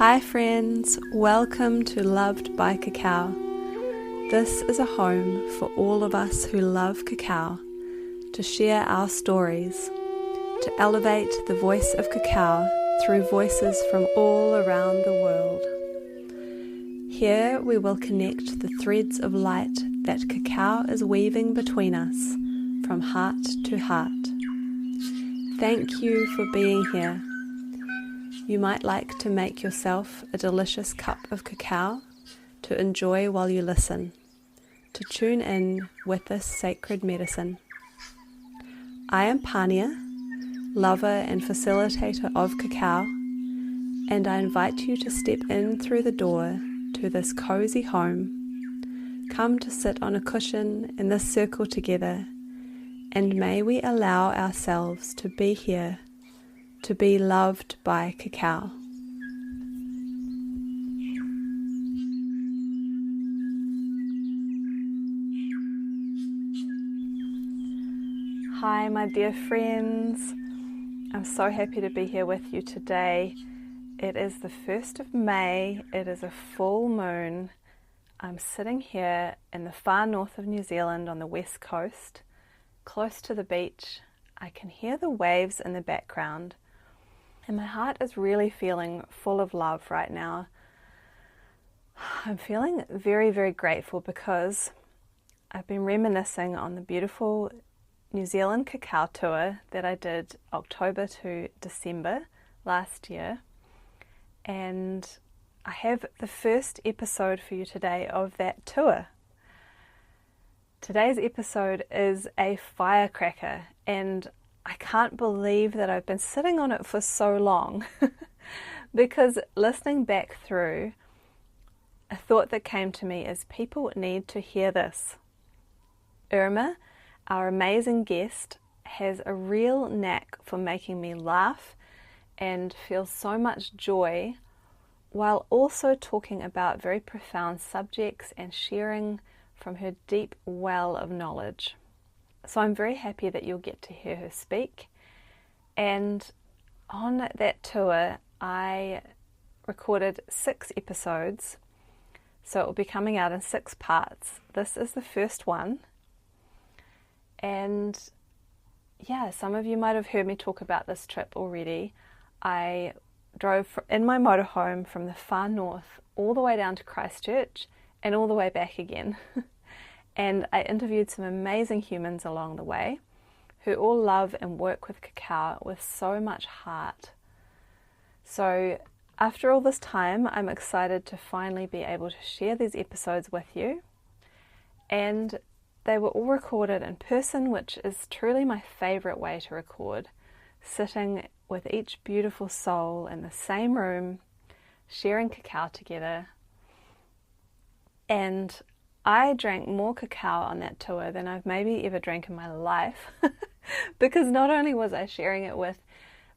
Hi friends, welcome to Loved by Cacao. This is a home for all of us who love cacao, to share our stories, to elevate the voice of cacao through voices from all around the world. Here we will connect the threads of light that cacao is weaving between us, from heart to heart. Thank you for being here. You might like to make yourself a delicious cup of cacao to enjoy while you listen, to tune in with this sacred medicine. I am Pania, lover and facilitator of cacao, and I invite you to step in through the door to this cozy home. Come to sit on a cushion in this circle together, and may we allow ourselves to be here, to be loved by cacao. Hi my dear friends, I'm so happy to be here with you today. It is the 1st of May, it is a full moon. I'm sitting here in the far north of New Zealand on the west coast, close to the beach. I can hear the waves in the background. And my heart is really feeling full of love right now. I'm feeling very, very grateful because I've been reminiscing on the beautiful New Zealand cacao tour that I did October to December last year. And I have the first episode for you today of that tour. Today's episode is a firecracker, and I can't believe that I've been sitting on it for so long because listening back through, a thought that came to me is people need to hear this. Irma, our amazing guest, has a real knack for making me laugh and feel so much joy while also talking about very profound subjects and sharing from her deep well of knowledge. So I'm very happy that you'll get to hear her speak. And on that tour, I recorded 6 episodes. So it will be coming out in 6 parts. This is the first one. And yeah, some of you might have heard me talk about this trip already. I drove in my motorhome from the far north all the way down to Christchurch and all the way back again. And I interviewed some amazing humans along the way who all love and work with cacao with so much heart. So after all this time, I'm excited to finally be able to share these episodes with you. And they were all recorded in person, which is truly my favorite way to record, sitting with each beautiful soul in the same room, sharing cacao together. And I drank more cacao on that tour than I've maybe ever drank in my life because not only was I sharing it with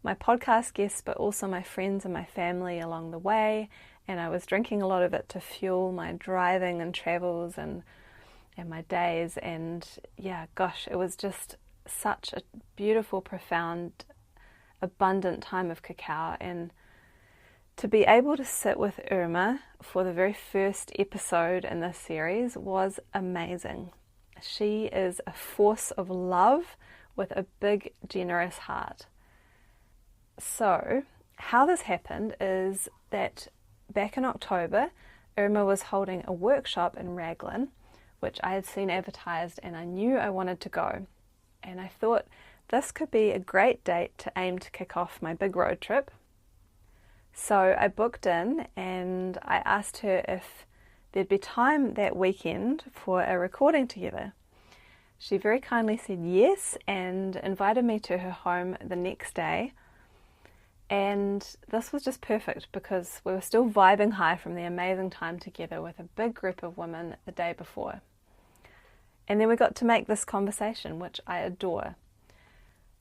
my podcast guests, but also my friends and my family along the way, and I was drinking a lot of it to fuel my driving and travels and my days. And yeah, gosh, it was just such a beautiful, profound, abundant time of cacao. And to be able to sit with Irma for the very first episode in this series was amazing. She is a force of love with a big, generous heart. So, how this happened is that back in October, Irma was holding a workshop in Raglan, which I had seen advertised, and I knew I wanted to go. And I thought this could be a great date to aim to kick off my big road trip. So I booked in and I asked her if there'd be time that weekend for a recording together. She very kindly said yes and invited me to her home the next day. And this was just perfect because we were still vibing high from the amazing time together with a big group of women the day before. And then we got to make this conversation, which I adore.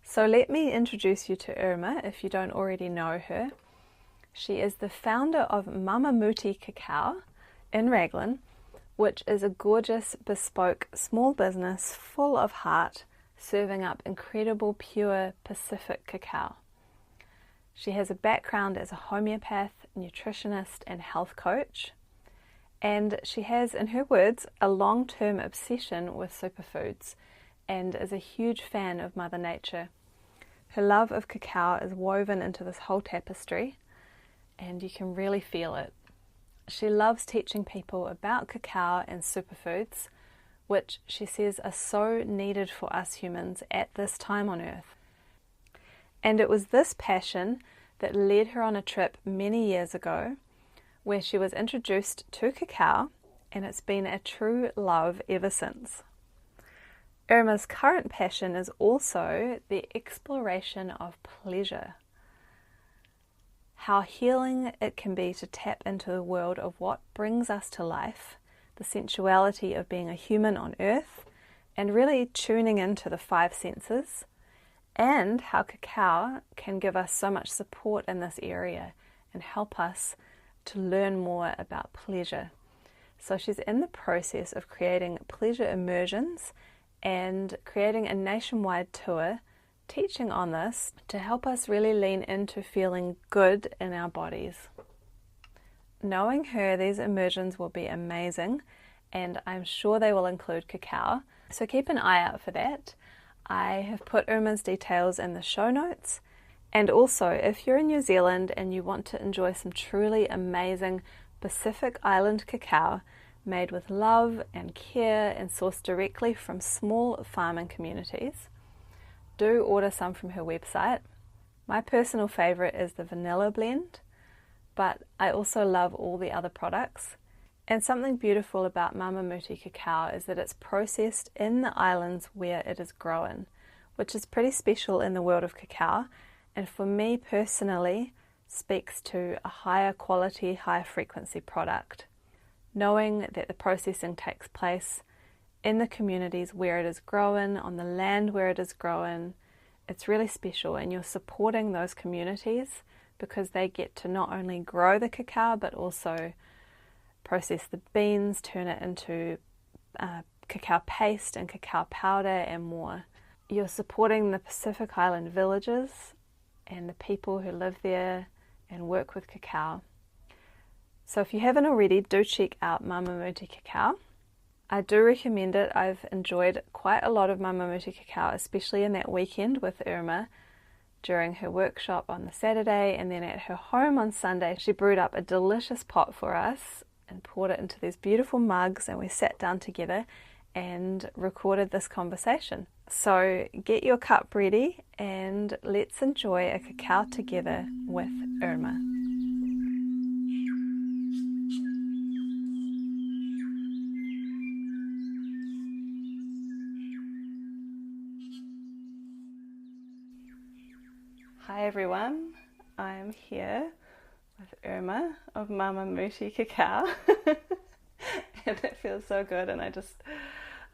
So let me introduce you to Irma if you don't already know her. She is the founder of Mamamuti Cacao in Raglan, which is a gorgeous, bespoke, small business full of heart, serving up incredible, pure Pacific cacao. She has a background as a homeopath, nutritionist, and health coach. And she has, in her words, a long-term obsession with superfoods and is a huge fan of Mother Nature. Her love of cacao is woven into this whole tapestry, and you can really feel it. She loves teaching people about cacao and superfoods, which she says are so needed for us humans at this time on Earth. And it was this passion that led her on a trip many years ago where she was introduced to cacao, and it's been a true love ever since. Irma's current passion is also the exploration of pleasure. How healing it can be to tap into the world of what brings us to life, the sensuality of being a human on earth, and really tuning into the five senses, and how cacao can give us so much support in this area and help us to learn more about pleasure. So she's in the process of creating pleasure immersions and creating a nationwide tour teaching on this to help us really lean into feeling good in our bodies. Knowing her, these immersions will be amazing, and I'm sure they will include cacao, so keep an eye out for that. I have put Irma's details in the show notes. And also, if you're in New Zealand and you want to enjoy some truly amazing Pacific Island cacao made with love and care and sourced directly from small farming communities, do order some from her website. My personal favourite is the vanilla blend, but I also love all the other products. And something beautiful about Mamamuti Cacao is that it's processed in the islands where it is grown, which is pretty special in the world of cacao. And for me personally, speaks to a higher quality, higher frequency product. Knowing that the processing takes place in the communities where it is grown, on the land where it is grown, it's really special, and you're supporting those communities because they get to not only grow the cacao but also process the beans, turn it into cacao paste and cacao powder and more. You're supporting the Pacific Island villages and the people who live there and work with cacao. So if you haven't already, do check out Mamamuti Cacao. I do recommend it. I've enjoyed quite a lot of Mamamuti Cacao, especially in that weekend with Irma during her workshop on the Saturday, and then at her home on Sunday. She brewed up a delicious pot for us and poured it into these beautiful mugs, and we sat down together and recorded this conversation. So get your cup ready and let's enjoy a cacao together with Irma. Hi everyone, I'm here with Irma of Mamamuti Cacao and it feels so good, and I just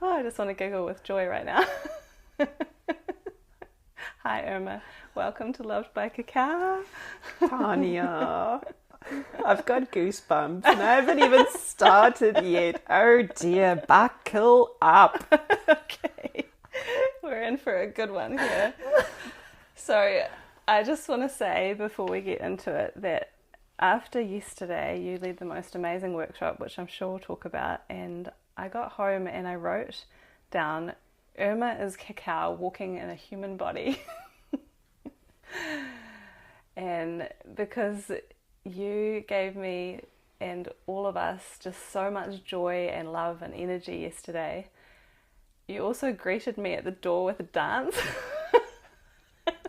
want to giggle with joy right now. Hi Irma, welcome to Loved by Cacao. Tanya, I've got goosebumps and I haven't even started yet. Oh dear, buckle up. Okay, we're in for a good one here. So I just want to say before we get into it that after yesterday you led the most amazing workshop, which I'm sure we'll talk about, and I got home and I wrote down, Irma is cacao walking in a human body. And because you gave me and all of us just so much joy and love and energy yesterday, you also greeted me at the door with a dance,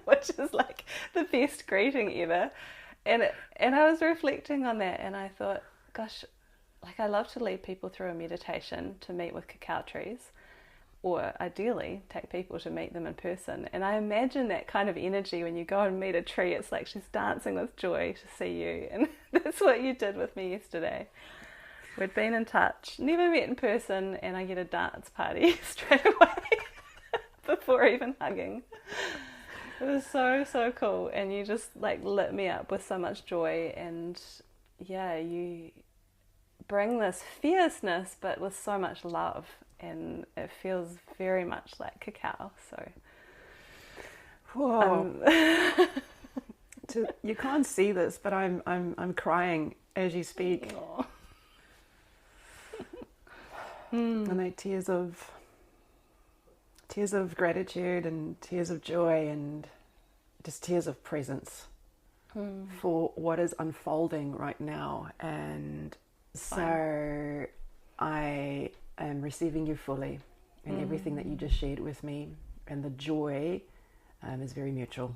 which is like the best greeting ever. And I was reflecting on that and I thought, gosh, like I love to lead people through a meditation to meet with cacao trees, or ideally take people to meet them in person. And I imagine that kind of energy when you go and meet a tree, it's like she's dancing with joy to see you. And that's what you did with me yesterday. We'd been in touch, never met in person, and I get a dance party straight away before even hugging. It was so cool, and you just like lit me up with so much joy, and yeah, you bring this fierceness but with so much love, and it feels very much like cacao. So whoa. You can't see this, but I'm crying as you speak. And they're tears of gratitude and tears of joy and just tears of presence for what is unfolding right now. And so I am receiving you fully and everything that you just shared with me, and the joy is very mutual.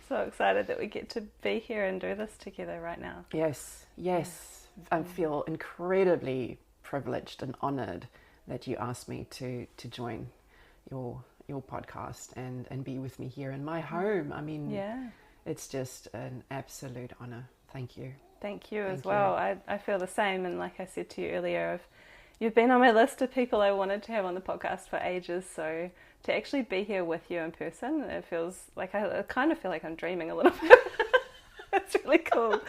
So excited that we get to be here and do this together right now. Yes. I feel incredibly privileged and honoured that you asked me to join your podcast and be with me here in my home. I mean, it's just an absolute honour. Thank you. Thank you as well. I feel the same, and like I said to you earlier, you've been on my list of people I wanted to have on the podcast for ages, so to actually be here with you in person, it feels like I kind of feel like I'm dreaming a little bit. It's really cool.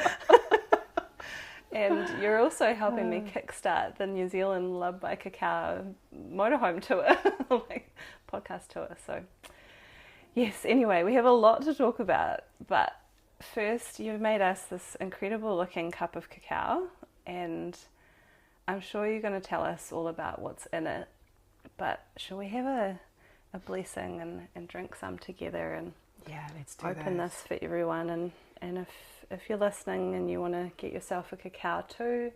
And you're also helping me kickstart the New Zealand Love by Cacao motorhome tour, like podcast tour. So yes, anyway, we have a lot to talk about, but first you've made us this incredible looking cup of cacao, and I'm sure you're going to tell us all about what's in it, but shall we have a blessing and drink some together and let's do open this for everyone, and if you're listening and you want to get yourself a cacao too,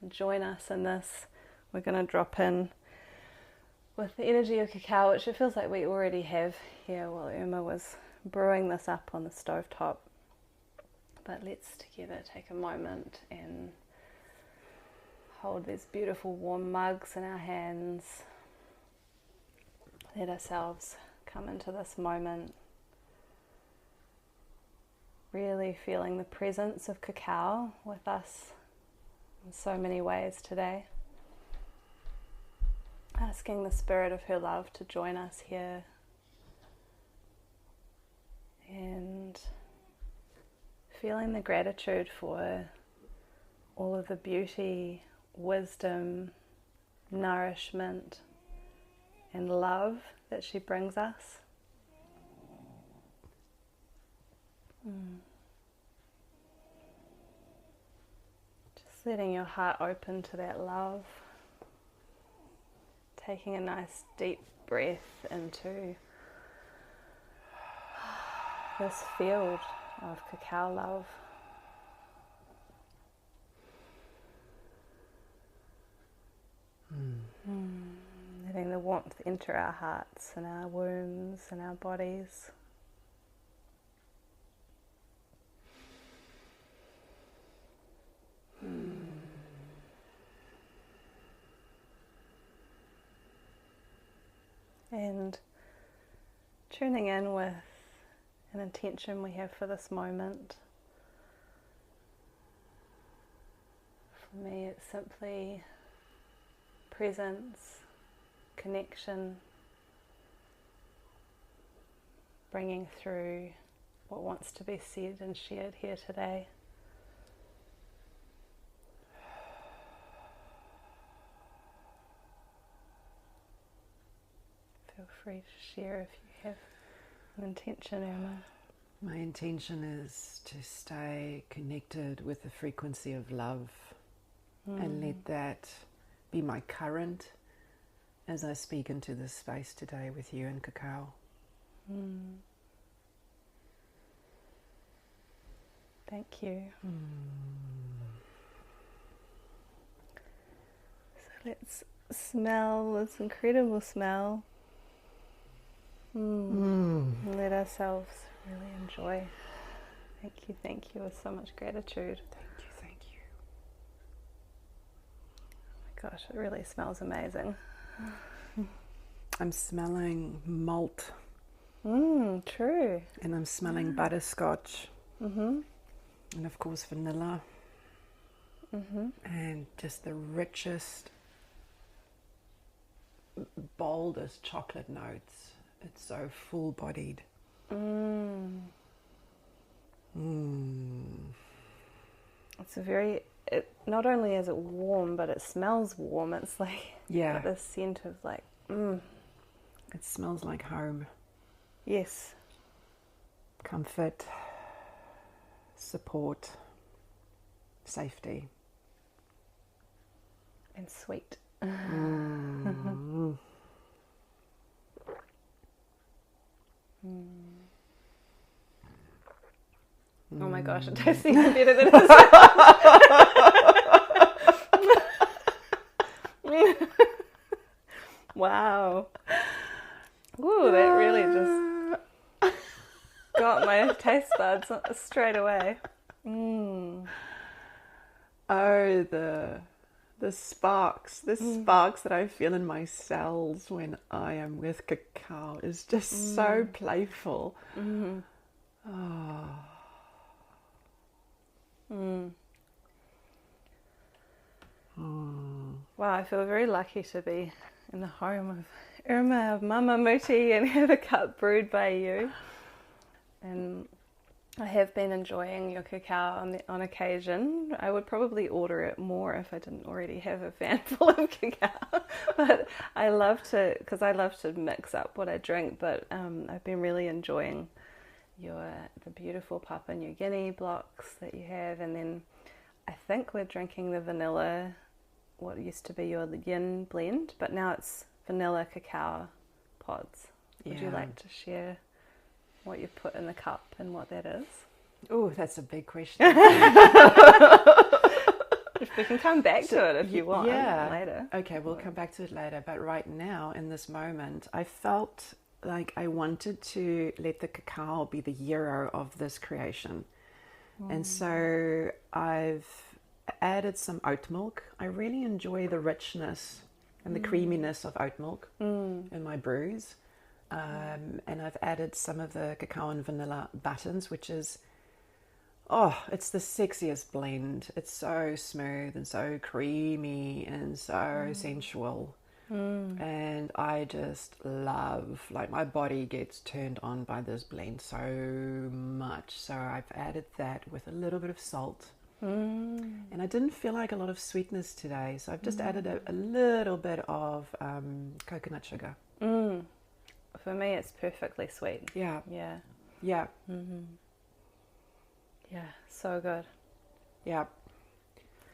join us in this. We're going to drop in with the energy of cacao, which it feels like we already have here while Irma was brewing this up on the stovetop. But let's together take a moment and hold these beautiful warm mugs in our hands. Let ourselves come into this moment, really feeling the presence of cacao with us in so many ways today. Asking the spirit of her love to join us here, and feeling the gratitude for all of the beauty, wisdom, nourishment, and love that she brings us. Just letting your heart open to that love. Taking a nice deep breath into this field of cacao love. Letting the warmth enter our hearts and our wombs and our bodies. And tuning in with an intention we have for this moment. For me, it's simply presence, connection, bringing through what wants to be said and shared here today. Feel free to share if you have an intention, Irma. My intention is to stay connected with the frequency of love and let that be my current as I speak into this space today with you and cacao. Thank you. So let's smell this incredible smell. Let ourselves really enjoy. Thank you with so much gratitude. Thank you. Oh my gosh, it really smells amazing. I'm smelling malt. True. And I'm smelling butterscotch. And of course vanilla. And just the richest, boldest chocolate notes. It's so full-bodied. It's not only is it warm, but it smells warm. It's like got this scent of like, It smells like home. Yes. comfort, support, safety. And sweet. Mm. Oh my gosh, it tastes even better than it is. Wow. Ooh, that really just got my taste buds straight away. Oh, the sparks that I feel in my cells when I am with cacao is just so playful. Mm-hmm. Oh. Wow, I feel very lucky to be in the home of Irma of Mamamuti and have a cup brewed by you. And I have been enjoying your cacao on occasion. I would probably order it more if I didn't already have a fan full of cacao. But I love to mix up what I drink. But I've been really enjoying the beautiful Papua New Guinea blocks that you have, and then I think we're drinking the vanilla, what used to be your yin blend, but now it's vanilla cacao pods. Would you like to share what you put in the cup and what that is? Oh, that's a big question. We can come back to it if you want later. Okay, we'll come back to it later. But right now, in this moment, I felt like I wanted to let the cacao be the hero of this creation. And so I've added some oat milk. I really enjoy the richness and the creaminess of oat milk in my brews. And I've added some of the cacao and vanilla buttons, which is, it's the sexiest blend. It's so smooth and so creamy and so sensual. And I just love, like, my body gets turned on by this blend so much. So I've added that with a little bit of salt. And I didn't feel like a lot of sweetness today, so I've just added a little bit of coconut sugar. For me, it's perfectly sweet. Yeah. Yeah, so good. Yeah.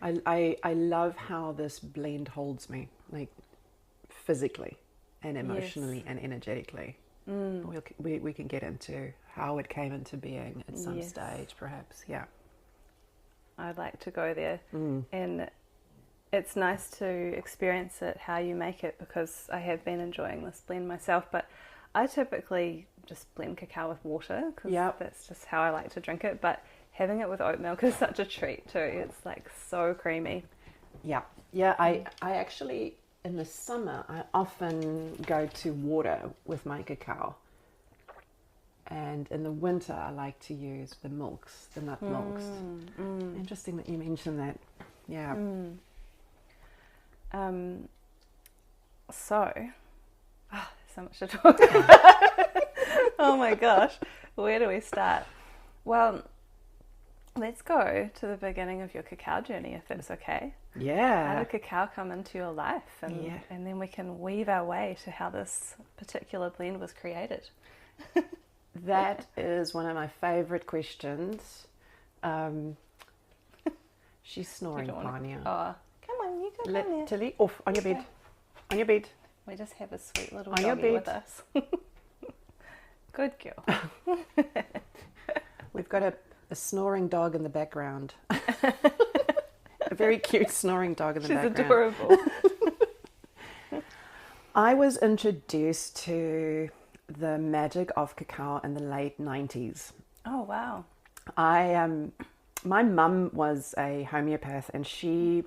I love how this blend holds me, like, physically and emotionally and energetically. We can get into how it came into being at some stage, perhaps. Yeah. I'd like to go there. And it's nice to experience it, how you make it, because I have been enjoying this blend myself, but I typically just blend cacao with water because that's just how I like to drink it, but having it with oat milk is such a treat too. It's like so creamy. Yeah. I actually, in the summer, I often go to water with my cacao. And in the winter, I like to use the milks, the nut milks. Interesting that you mentioned that. Yeah. So much to talk about. Oh my gosh. Where do we start? Well, let's go to the beginning of your cacao journey, if that's okay. Yeah. How did cacao come into your life? And then we can weave our way to how this particular blend was created. That is one of my favourite questions. She's snoring, Pania. Oh, come on, you go down there. Tilly, off, on your bed. On your bed. We just have a sweet little on doggy with us. Good girl. We've got a snoring dog in the background. A very cute snoring dog in the background. She's adorable. I was introduced to the magic of cacao in the late 90s. Oh, wow. My mum was a homeopath, and she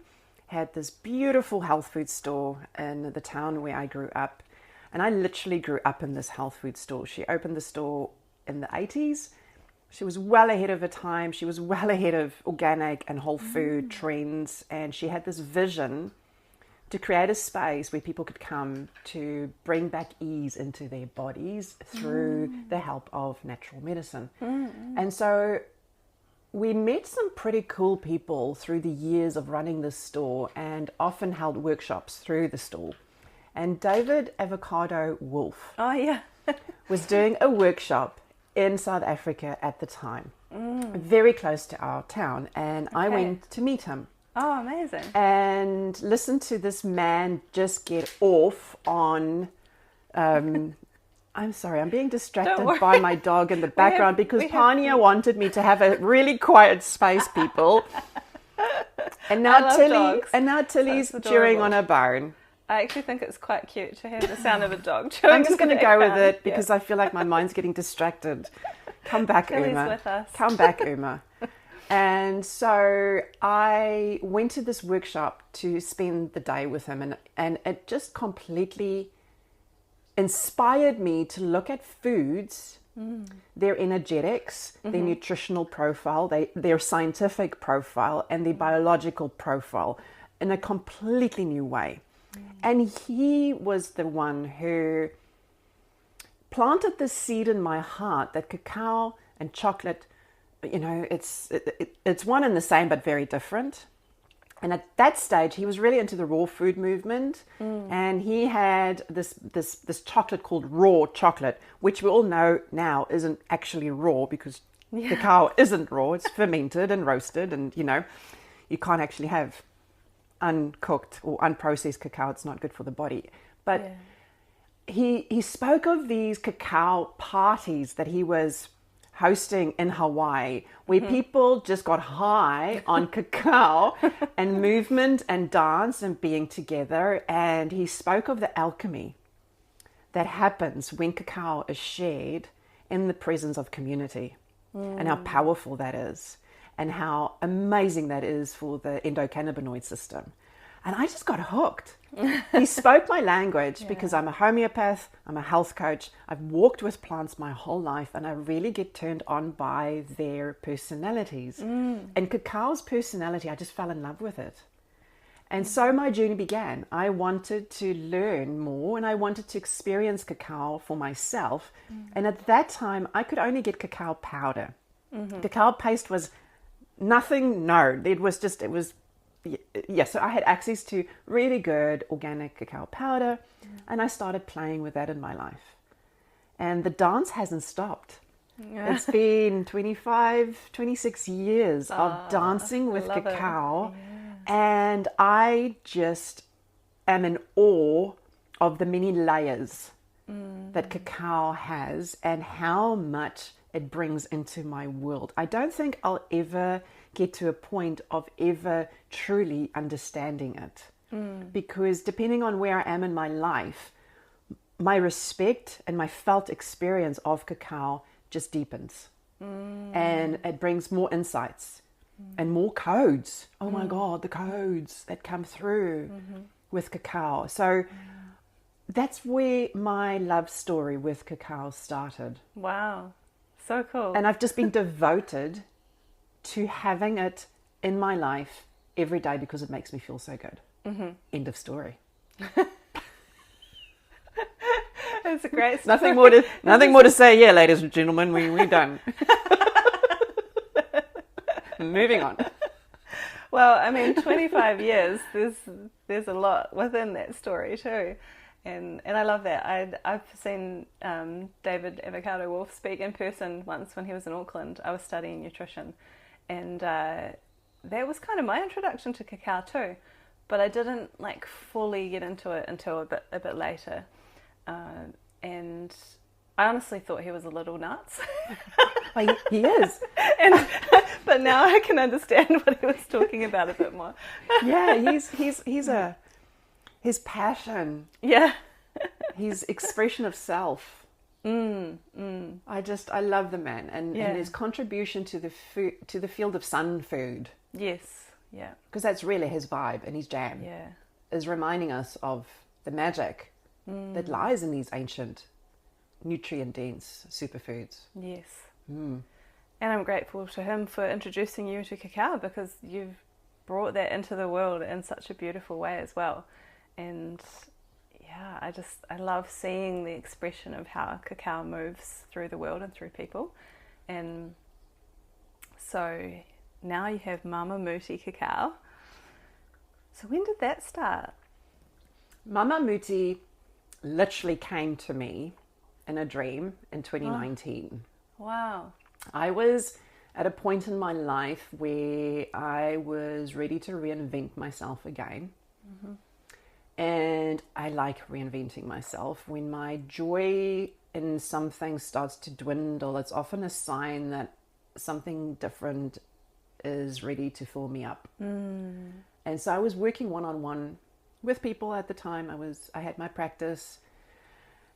had this beautiful health food store in the town where I grew up. And I literally grew up in this health food store. She opened the store in the 80s. She was well ahead of her time. She was well ahead of organic and whole food trends. And she had this vision to create a space where people could come to bring back ease into their bodies through the help of natural medicine. And so we met some pretty cool people through the years of running this store, and often held workshops through the store. And David Avocado Wolf Oh, yeah. was doing a workshop in South Africa at the time, very close to our town, and I went to meet him. Oh, amazing. And listen to this man just get off on... I'm sorry, I'm being distracted by my dog in the background because Pania wanted me to have a really quiet space, people. And now Tilly's chewing on a bone. I actually think it's quite cute to hear the sound of a dog chewing. I'm just going to go with it because I feel like my mind's getting distracted. Come back, Irma. With us. Come back, Irma. And so I went to this workshop to spend the day with him, and it just completely inspired me to look at foods, their energetics, their nutritional profile, their scientific profile, and their biological profile in a completely new way. And he was the one who planted the seed in my heart that cacao and chocolate, it's one and the same but very different. And at that stage, he was really into the raw food movement, and he had this chocolate called raw chocolate, which we all know now isn't actually raw because cacao isn't raw. It's fermented and roasted, and you can't actually have uncooked or unprocessed cacao. It's not good for the body. But he spoke of these cacao parties that he was hosting in Hawaii, where people just got high on cacao and movement and dance and being together. And he spoke of the alchemy that happens when cacao is shared in the presence of community, and how powerful that is, and how amazing that is for the endocannabinoid system. And I just got hooked. He spoke my language because I'm a homeopath, I'm a health coach, I've walked with plants my whole life, and I really get turned on by their personalities. And cacao's personality, I just fell in love with it. And so my journey began. I wanted to learn more, and I wanted to experience cacao for myself. And at that time, I could only get cacao powder. Cacao paste was nothing, so I had access to really good organic cacao powder, and I started playing with that in my life. And the dance hasn't stopped. It's been 26 years of dancing with cacao, and I just am in awe of the many layers that cacao has and how much it brings into my world. I don't think I'll ever get to a point of ever truly understanding it, because depending on where I am in my life, my respect and my felt experience of cacao just deepens, and it brings more insights and more codes. Oh my God, the codes that come through with cacao. So that's where my love story with cacao started. Wow, so cool. And I've just been devoted to having it in my life every day because it makes me feel so good. End of story. It's a great story. Nothing more to say here, ladies and gentlemen. We're done. Moving on. Well, I mean, 25 years, there's a lot within that story too. And I love that. I've seen David Avocado Wolf speak in person once when he was in Auckland. I was studying nutrition. And that was kind of my introduction to cacao too, but I didn't fully get into it until a bit later, and I honestly thought he was a little nuts. Well, he is, but now I can understand what he was talking about a bit more. Yeah, his passion, his expression of self. I love the man and his contribution to the field of sun food. Yes, yeah. Because that's really his vibe and his jam. Yeah, is reminding us of the magic that lies in these ancient, nutrient-dense superfoods. Yes. And I'm grateful to him for introducing you to cacao, because you've brought that into the world in such a beautiful way as well. And yeah, I love seeing the expression of how cacao moves through the world and through people. And so now you have Mamamuti Cacao. So when did that start? Mamamuti literally came to me in a dream in 2019. Wow. I was at a point in my life where I was ready to reinvent myself again. And I like reinventing myself. When my joy in something starts to dwindle, it's often a sign that something different is ready to fill me up. And so I was working one-on-one with people at the time. I had my practice,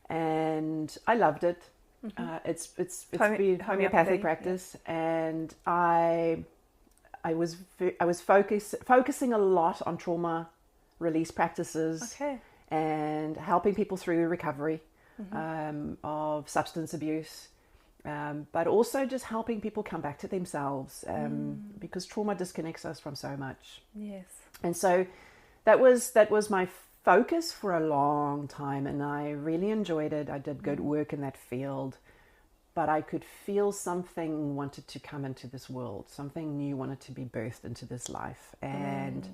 and I loved it. It's been homeopathic practice, and I was focusing a lot on trauma release practices, and helping people through recovery of substance abuse, but also just helping people come back to themselves, because trauma disconnects us from so much. Yes. And so that was my focus for a long time, and I really enjoyed it. I did good work in that field, but I could feel something wanted to come into this world, something new wanted to be birthed into this life. And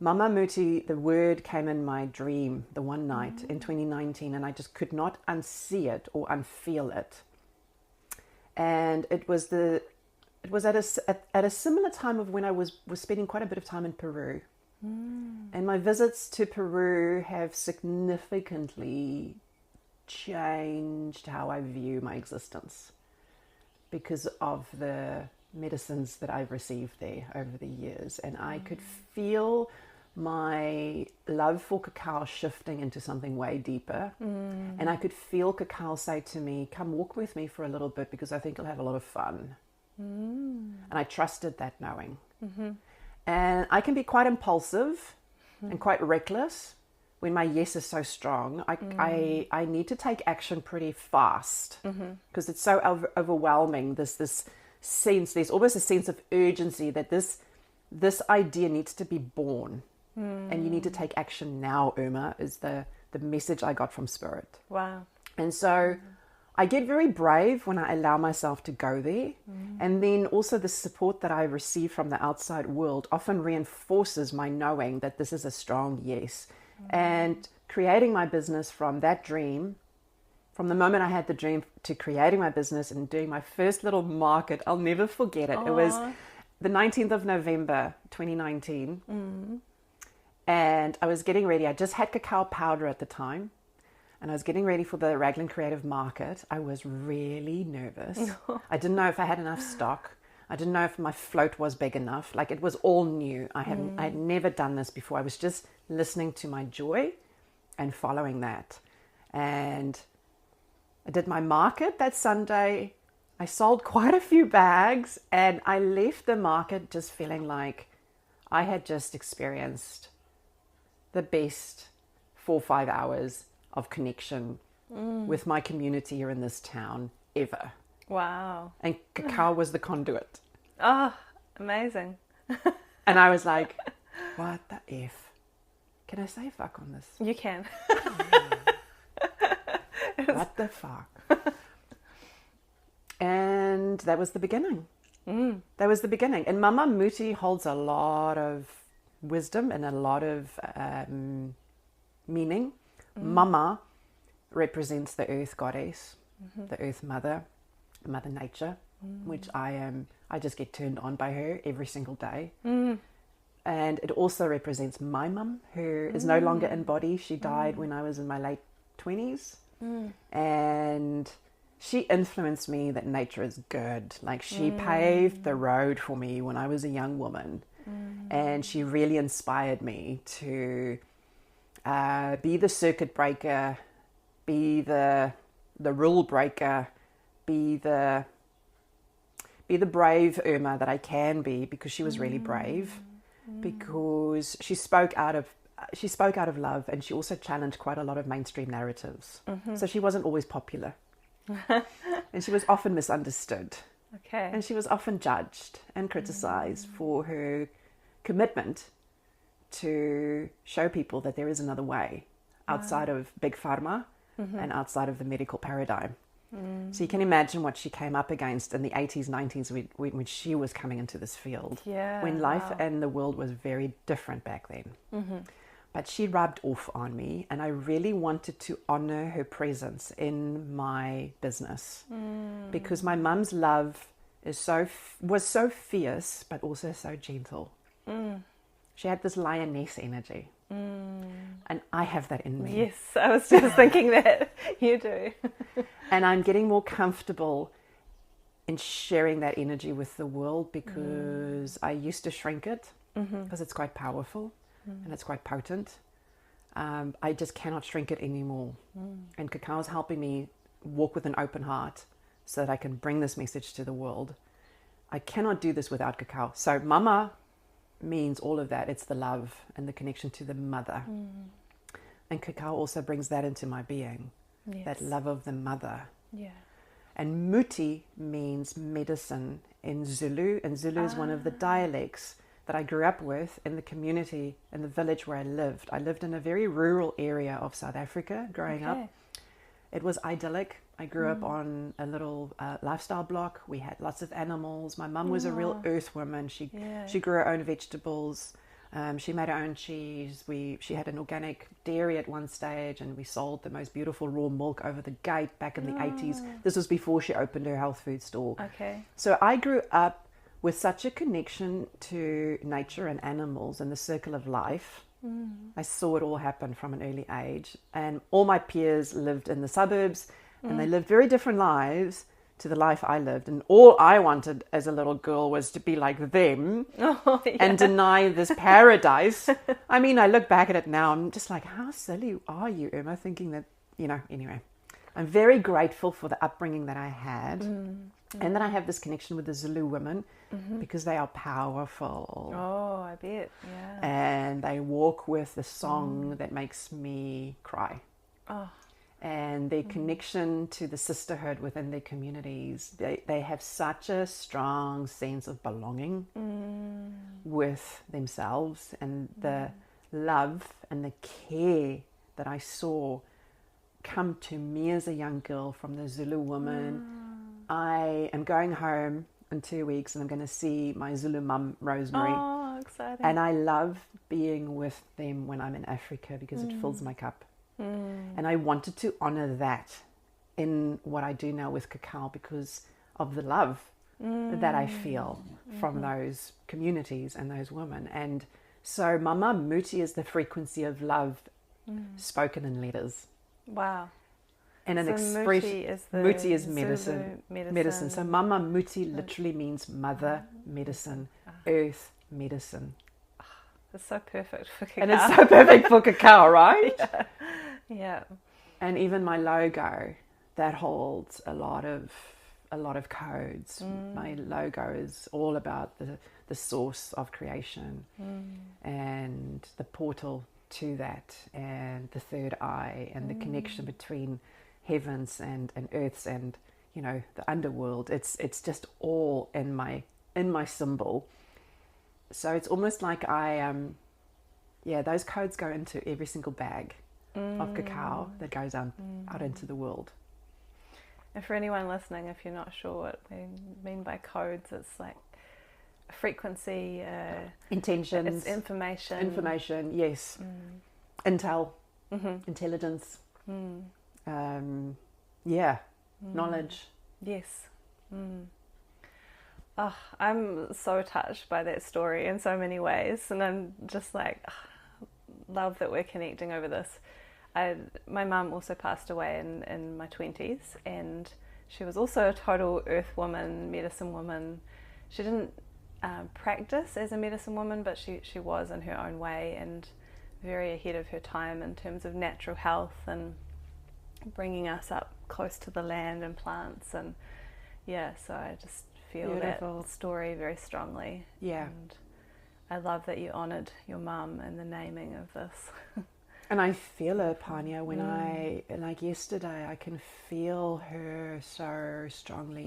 Mamamuti, the word came in my dream the one night in 2019, and I just could not unsee it or unfeel it. And it was at a similar time of when I was spending quite a bit of time in Peru. And my visits to Peru have significantly changed how I view my existence because of the medicines that I've received there over the years. And I could feel my love for cacao shifting into something way deeper. And I could feel cacao say to me, come walk with me for a little bit because I think you'll have a lot of fun. And I trusted that knowing. And I can be quite impulsive and quite reckless when my yes is so strong. I need to take action pretty fast because it's so overwhelming. This sense, there's almost a sense of urgency that this idea needs to be born. And you need to take action now, Irma, is the message I got from Spirit. Wow. And so I get very brave when I allow myself to go there. And then also the support that I receive from the outside world often reinforces my knowing that this is a strong yes. And creating my business from that dream, from the moment I had the dream to creating my business and doing my first little market, I'll never forget it. It was the 19th of November, 2019. And I was getting ready. I just had cacao powder at the time. And I was getting ready for the Raglan Creative Market. I was really nervous. I didn't know if I had enough stock. I didn't know if my float was big enough. Like, it was all new. I had never done this before. I was just listening to my joy and following that. And I did my market that Sunday. I sold quite a few bags, and I left the market just feeling like I had just experienced the best 4 or 5 hours of connection with my community here in this town ever. Wow. And cacao was the conduit. Oh, amazing. And I was like, what the F? Can I say fuck on this? You can. What the fuck? And that was the beginning. That was the beginning. And Mamamuti holds a lot of wisdom and a lot of meaning. Mama represents the earth goddess, the earth mother, Mother Nature, which I just get turned on by her every single day. And it also represents my mum, who is no longer in body. She died when I was in my late 20s. And she influenced me that nature is good. Like, she paved the road for me when I was a young woman. And she really inspired me to be the circuit breaker, be the rule breaker, be the brave Irma that I can be, because she was really brave, because she spoke out of love, and she also challenged quite a lot of mainstream narratives. So she wasn't always popular. And she was often misunderstood. Okay. And she was often judged and criticized for her commitment to show people that there is another way outside of big pharma and outside of the medical paradigm. So you can imagine what she came up against in the 80s, 90s when she was coming into this field. Yeah, when life and the world was very different back then. but she rubbed off on me, and I really wanted to honor her presence in my business because my mum's love was so fierce, but also so gentle. She had this lioness energy, and I have that in me. Yes, I was just thinking that. You do. And I'm getting more comfortable in sharing that energy with the world because I used to shrink it because it's quite powerful and it's quite potent. I just cannot shrink it anymore. And cacao is helping me walk with an open heart so that I can bring this message to the world. I cannot do this without cacao. So mama means all of that. It's the love and the connection to the mother. And cacao also brings that into my being, that love of the mother. Yeah. And muti means medicine in Zulu, and Zulu is one of the dialects that I grew up with in the community, in the village where I lived. I lived in a very rural area of South Africa growing up. It was idyllic. I grew up on a little lifestyle block. We had lots of animals. My mum was a real earth woman. She grew her own vegetables. She made her own cheese. She had an organic dairy at one stage, and we sold the most beautiful raw milk over the gate back in the 80s. This was before she opened her health food store. So I grew up with such a connection to nature and animals and the circle of life. I saw it all happen from an early age. And all my peers lived in the suburbs, and they lived very different lives to the life I lived. And all I wanted as a little girl was to be like them and deny this paradise. I mean, I look back at it now, I'm just like, how silly are you, Irma, thinking that, anyway. I'm very grateful for the upbringing that I had. And then I have this connection with the Zulu women because they are powerful. Oh, I bet, yeah. And they walk with the song that makes me cry. And their connection to the sisterhood within their communities, they have such a strong sense of belonging with themselves, and the love and the care that I saw come to me as a young girl from the Zulu woman. I am going home in 2 weeks, and I'm going to see my Zulu mum, Rosemary. Oh, exciting. And I love being with them when I'm in Africa because it fills my cup. And I wanted to honor that in what I do now with cacao because of the love that I feel from those communities and those women. And so Mamamuti is the frequency of love spoken in letters. Wow. And an expression. Muti is medicine. Medicine. So Mamamuti literally means mother, medicine, earth, medicine. It's so perfect for cacao. And it's so perfect for cacao, right? Yeah. And even my logo, that holds a lot of codes. My logo is all about the source of creation and the portal to that, and the third eye, and the connection between heavens and earths and the underworld. It's just all in my symbol. So it's almost like those codes go into every single bag of cacao that goes out into the world. And for anyone listening, if you're not sure what we mean by codes, it's like frequency, intentions, it's information, yes, intel, intelligence, knowledge. Yes. Oh, I'm so touched by that story in so many ways, and I'm just like, love that we're connecting over this. My mum also passed away in my 20s, and she was also a total earth woman, medicine woman. She didn't practice as a medicine woman, but she was in her own way, and very ahead of her time in terms of natural health and bringing us up close to the land and plants. And so I just feel Beautiful. That story very strongly. And I love that you honoured your mum and the naming of this. And I feel it, Pania, when like yesterday, I can feel her so strongly.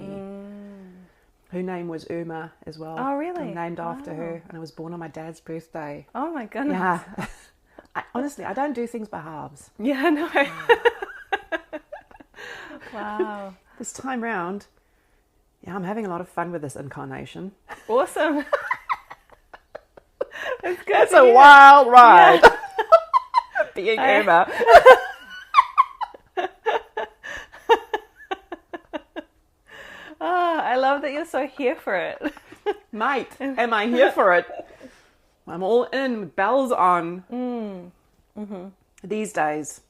Her name was Irma as well. Oh, really? I'm named after her, and I was born on my dad's birthday. Oh, my goodness. Yeah. Honestly, I don't do things by halves. Yeah, no. Wow. This time round, I'm having a lot of fun with this incarnation. Awesome. It's good. It's a wild ride. being Irma. I love that you're so here for it. Mate, am I here for it? I'm all in, bells on. These days.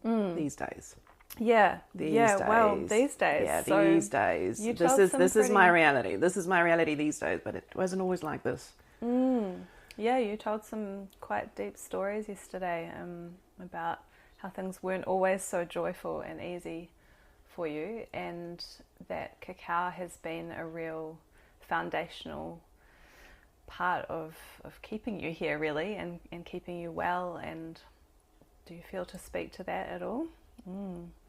These days. Yeah. These yeah. days. Well, these days. Yeah, so these days. you This told is some this is pretty- my reality. This is my reality these days, but it wasn't always like this. Yeah, you told some quite deep stories yesterday about how things weren't always so joyful and easy for you, and that cacao has been a real foundational part of keeping you here, really, and keeping you well. And do you feel to speak to that at all?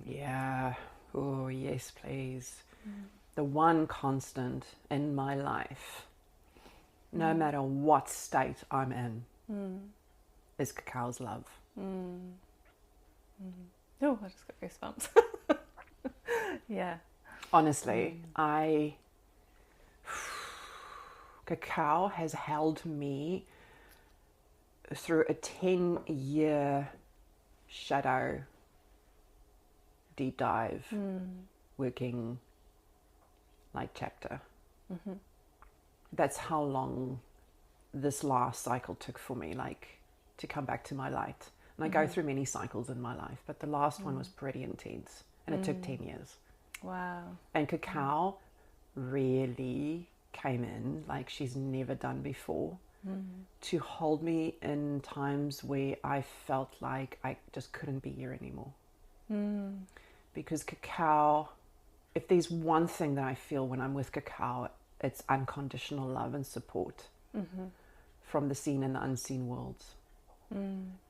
Yeah. Oh, yes, please. The one constant in my life, no matter what state I'm in, is cacao's love. Oh, I just got goosebumps. Yeah. Honestly, cacao has held me through a 10-year shadow deep dive working like chapter. That's how long this last cycle took for me, like to come back to my light. And I go through many cycles in my life, but the last one was pretty intense, and it took 10 years. Wow. And cacao really came in like she's never done before to hold me in times where I felt like I just couldn't be here anymore. Because cacao, if there's one thing that I feel when I'm with cacao, it's unconditional love and support from the seen and the unseen worlds.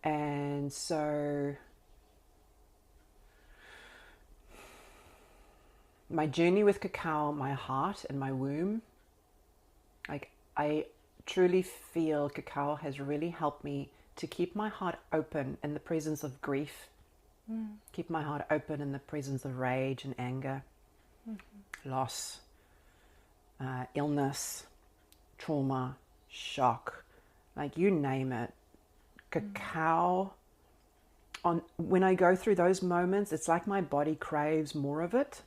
And so my journey with cacao, my heart and my womb, like I truly feel cacao has really helped me to keep my heart open in the presence of grief, keep my heart open in the presence of rage and anger, loss, illness, trauma, shock, like you name it. Cacao, when I go through those moments, it's like my body craves more of it.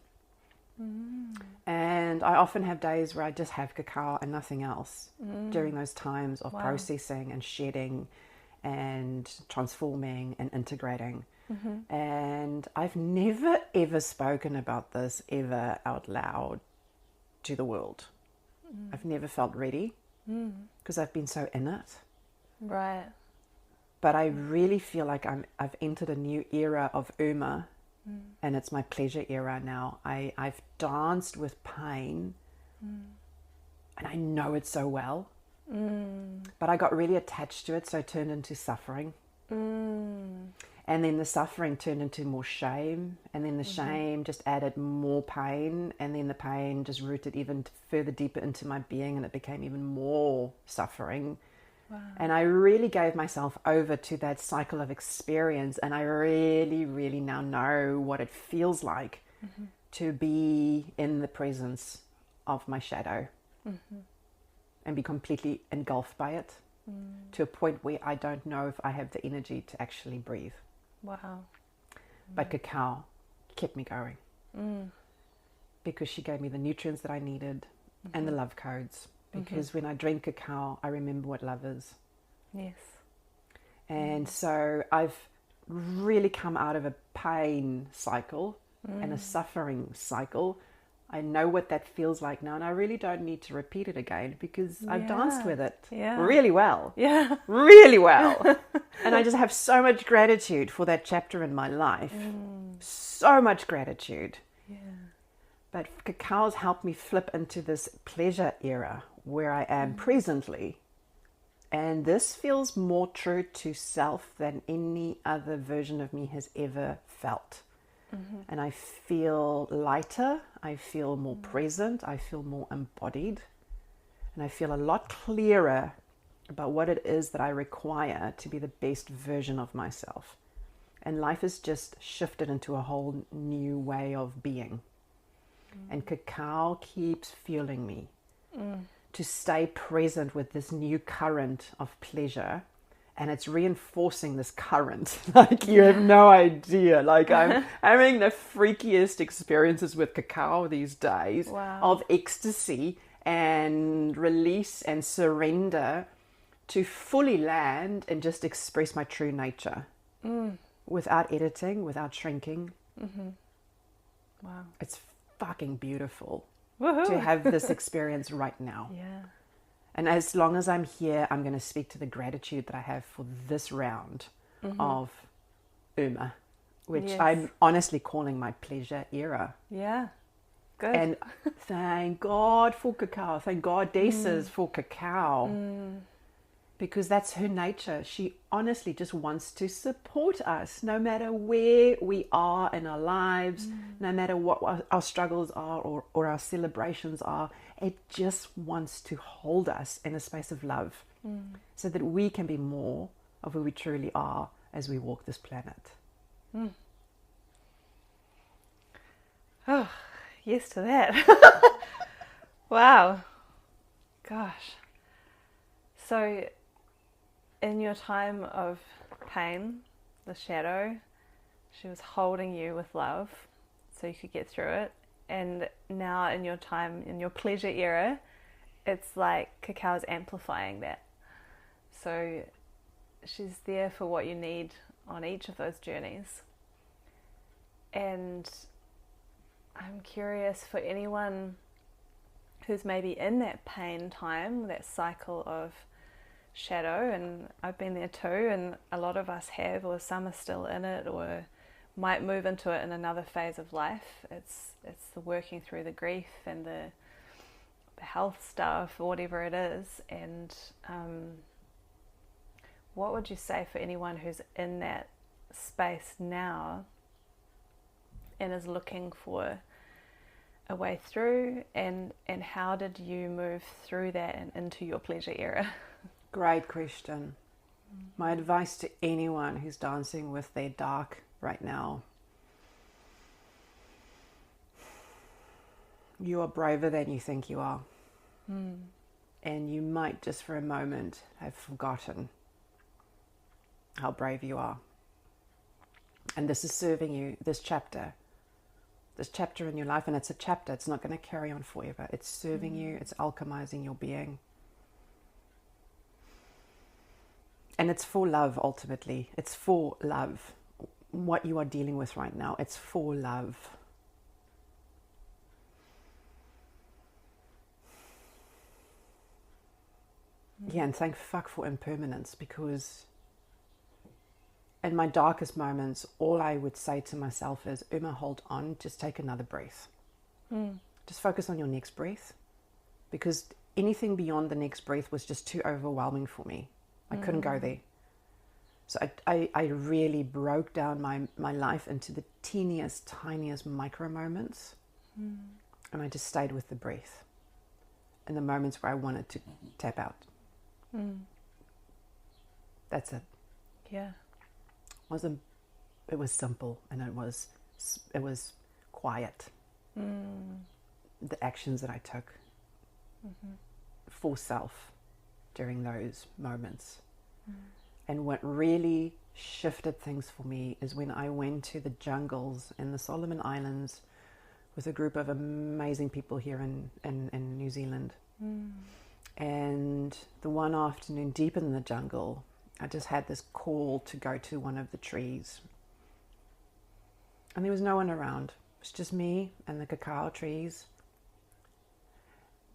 And I often have days where I just have cacao and nothing else during those times of processing and shedding and transforming and integrating. And I've never ever spoken about this ever out loud to the world. I've never felt ready because I've been so in it. Right. But I really feel like I've entered a new era of Irma, and it's my pleasure era now. I've danced with pain, and I know it so well. But I got really attached to it, so it turned into suffering. And then the suffering turned into more shame, and then the shame just added more pain, and then the pain just rooted even further deeper into my being, and it became even more suffering. Wow. And I really gave myself over to that cycle of experience, and I really, really now know what it feels like to be in the presence of my shadow and be completely engulfed by it to a point where I don't know if I have the energy to actually breathe. Wow. But cacao kept me going because she gave me the nutrients that I needed and the love codes. Because when I drink cacao, I remember what love is. Yes. And so I've really come out of a pain cycle and a suffering cycle. I know what that feels like now, and I really don't need to repeat it again because I've danced with it really well. Yeah. Really well. And I just have so much gratitude for that chapter in my life. So much gratitude. Yeah. But cacao's helped me flip into this pleasure era where I am presently. And this feels more true to self than any other version of me has ever felt. And I feel lighter, I feel more present, I feel more embodied, and I feel a lot clearer about what it is that I require to be the best version of myself. And life has just shifted into a whole new way of being. And cacao keeps fueling me to stay present with this new current of pleasure and it's reinforcing this current. Like, you have no idea. Like, I'm having the freakiest experiences with cacao these days. Wow. Of ecstasy and release and surrender to fully land and just express my true nature without editing, without shrinking. Wow. It's fucking beautiful. Woohoo. To have this experience right now. Yeah. And as long as I'm here, I'm going to speak to the gratitude that I have for this round of Irma, which I'm honestly calling my pleasure era. Yeah. Good. And thank God for cacao. Thank God Desa's for cacao. Because that's her nature. She honestly just wants to support us no matter where we are in our lives, no matter what our struggles are or our celebrations are. It just wants to hold us in a space of love so that we can be more of who we truly are as we walk this planet. Oh, yes to that. Wow. Gosh. So, in your time of pain, the shadow, she was holding you with love so you could get through it. And now in your time, in your pleasure era, it's like cacao is amplifying that. So she's there for what you need on each of those journeys. And I'm curious for anyone who's maybe in that pain time, that cycle of shadow, and I've been there too, and a lot of us have, or some are still in it, or might move into it in another phase of life. It's the working through the grief and the health stuff, or whatever it is. And what would you say for anyone who's in that space now and is looking for a way through, and how did you move through that and into your pleasure era? Great question. My advice to anyone who's dancing with their dark right now: you are braver than you think you are. And you might just for a moment have forgotten how brave you are. And this is serving you, this chapter in your life, and it's a chapter, it's not going to carry on forever. It's serving you, it's alchemizing your being. And it's for love, ultimately. It's for love. What you are dealing with right now, it's for love. Yeah, and thank fuck for impermanence, because in my darkest moments, all I would say to myself is, Irma, hold on, just take another breath. Just focus on your next breath, because anything beyond the next breath was just too overwhelming for me. I couldn't go there. So I really broke down my life into the teeniest, tiniest micro moments. And I just stayed with the breath in the moments where I wanted to tap out. That's it. Yeah. It was simple, and it was quiet. The actions that I took for self during those moments. And what really shifted things for me is when I went to the jungles in the Solomon Islands with a group of amazing people here in New Zealand. And the one afternoon, deep in the jungle, I just had this call to go to one of the trees. And there was no one around. It was just me and the cacao trees.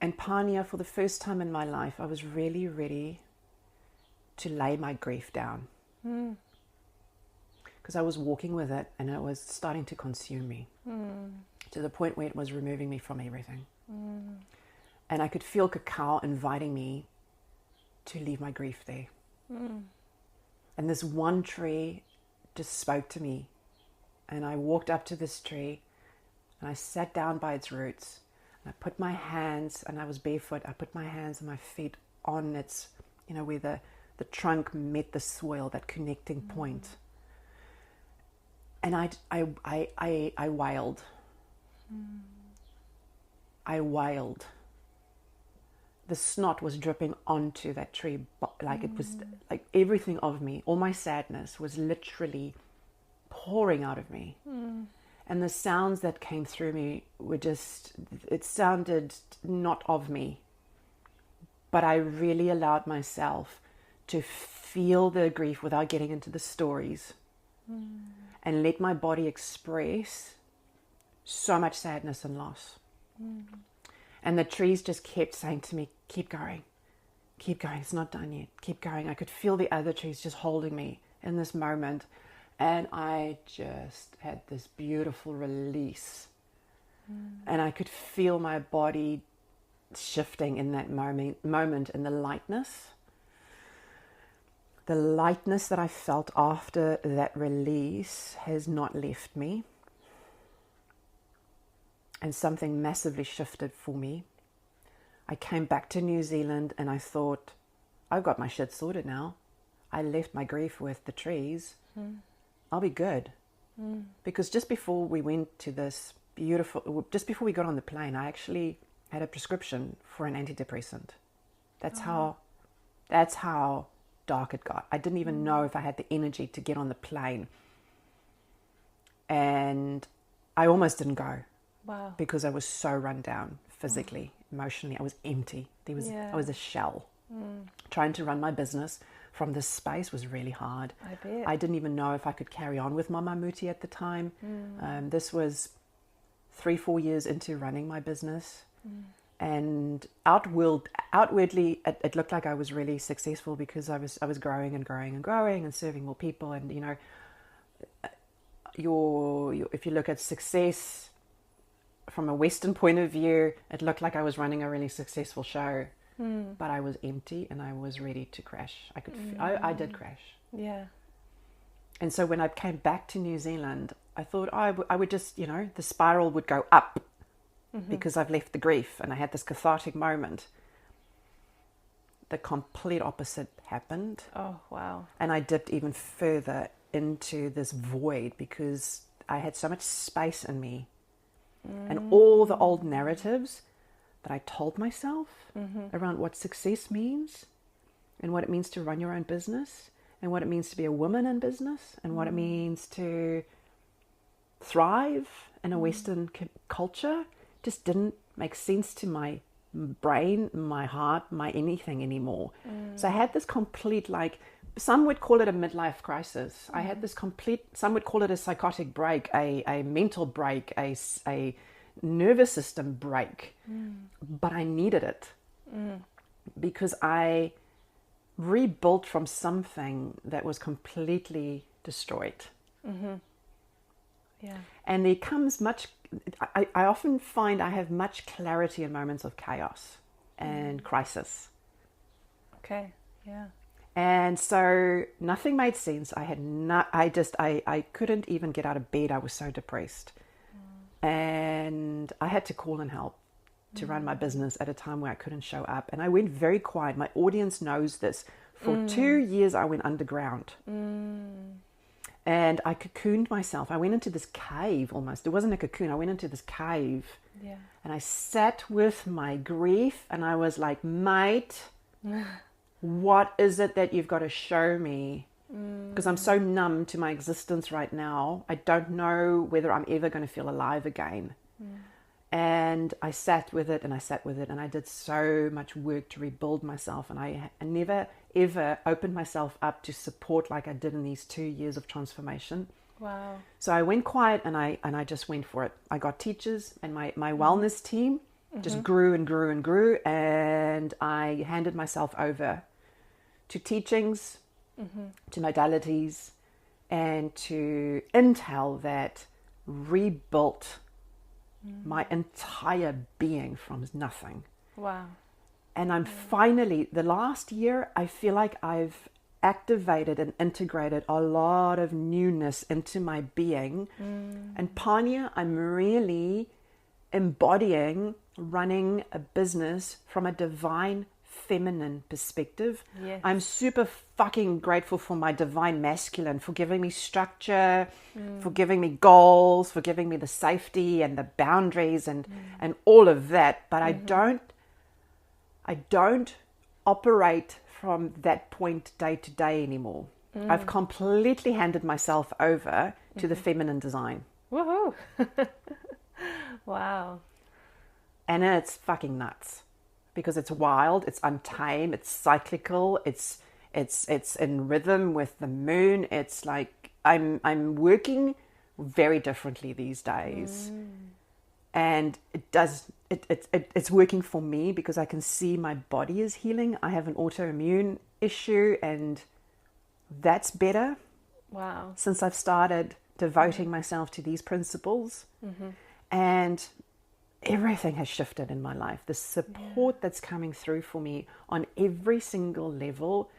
And Pania, for the first time in my life, I was really ready to lay my grief down. Because I was walking with it, and it was starting to consume me. To the point where it was removing me from everything. And I could feel cacao inviting me to leave my grief there. And this one tree just spoke to me. And I walked up to this tree, and I sat down by its roots. And I put my hands, and I was barefoot, I put my hands and my feet on its, where the trunk met the soil, that connecting point. And I wailed. I wailed. the snot was dripping onto that tree. Like it was like everything of me, all my sadness was literally pouring out of me. And the sounds that came through me were just, it sounded not of me. But I really allowed myself to feel the grief without getting into the stories. And let my body express so much sadness and loss. And the trees just kept saying to me, keep going, it's not done yet, keep going. I could feel the other trees just holding me in this moment. And I just had this beautiful release. And I could feel my body shifting in that moment in the lightness. The lightness that I felt after that release has not left me. And something massively shifted for me. I came back to New Zealand and I thought, I've got my shit sorted now. I left my grief with the trees. I'll be good. Because just before we went to this just before we got on the plane, I actually had a prescription for an antidepressant. That's how dark it got. I didn't even know if I had the energy to get on the plane. And I almost didn't go. Wow. Because I was so run down physically, emotionally. I was empty. I was a shell. Trying to run my business from this space was really hard. I bet. I didn't even know if I could carry on with Mamamuti at the time. This was 3-4 years into running my business. And outwardly, it looked like I was really successful because I was growing and growing and growing and serving more people. And, you know, if you look at success from a Western point of view, it looked like I was running a really successful show. But I was empty and I was ready to crash. I did crash. Yeah. And so when I came back to New Zealand, I thought I would just, you know, the spiral would go up because I've left the grief and I had this cathartic moment. The complete opposite happened. Oh, wow. And I dipped even further into this void because I had so much space in me. And all the old narratives that I told myself around what success means and what it means to run your own business and what it means to be a woman in business and what it means to thrive in a Western culture just didn't make sense to my brain, my heart, my anything anymore. So I had this complete, like, some would call it a midlife crisis. I had this complete, some would call it a psychotic break, a mental break, a nervous system break. But I needed it because I rebuilt from something that was completely destroyed. Yeah. And there comes much, I often find I have much clarity in moments of chaos and crisis. Okay. Yeah. And so nothing made sense. I couldn't even get out of bed. I was so depressed. And I had to call in help to run my business at a time where I couldn't show up. And I went very quiet. My audience knows this. For 2 years, I went underground. And I cocooned myself. I went into this cave almost. It wasn't a cocoon. I went into this cave. Yeah. And I sat with my grief. And I was like, mate, what is it that you've got to show me? Because I'm so numb to my existence right now. I don't know whether I'm ever going to feel alive again. And I sat with it and I sat with it. And I did so much work to rebuild myself. And I never, ever opened myself up to support like I did in these 2 years of transformation. Wow. So I went quiet and I just went for it. I got teachers and my wellness team just grew and grew and grew. And I handed myself over to teachings, to modalities, and to intel that rebuilt my entire being from nothing. Wow. And I'm finally, the last year, I feel like I've activated and integrated a lot of newness into my being. And Panya, I'm really embodying running a business from a divine feminine perspective. Yes. I'm super fucking grateful for my divine masculine for giving me structure, for giving me goals, for giving me the safety and the boundaries and all of that. But I don't I don't operate from that point day to day anymore. I've completely handed myself over to the feminine design. Woohoo! Wow. And it's fucking nuts because it's wild, it's untamed, it's cyclical, it's in rhythm with the moon. It's like I'm working very differently these days. And it's working for me because I can see my body is healing. I have an autoimmune issue and that's better. Wow. Since I've started devoting myself to these principles. And everything has shifted in my life. The support that's coming through for me on every single level.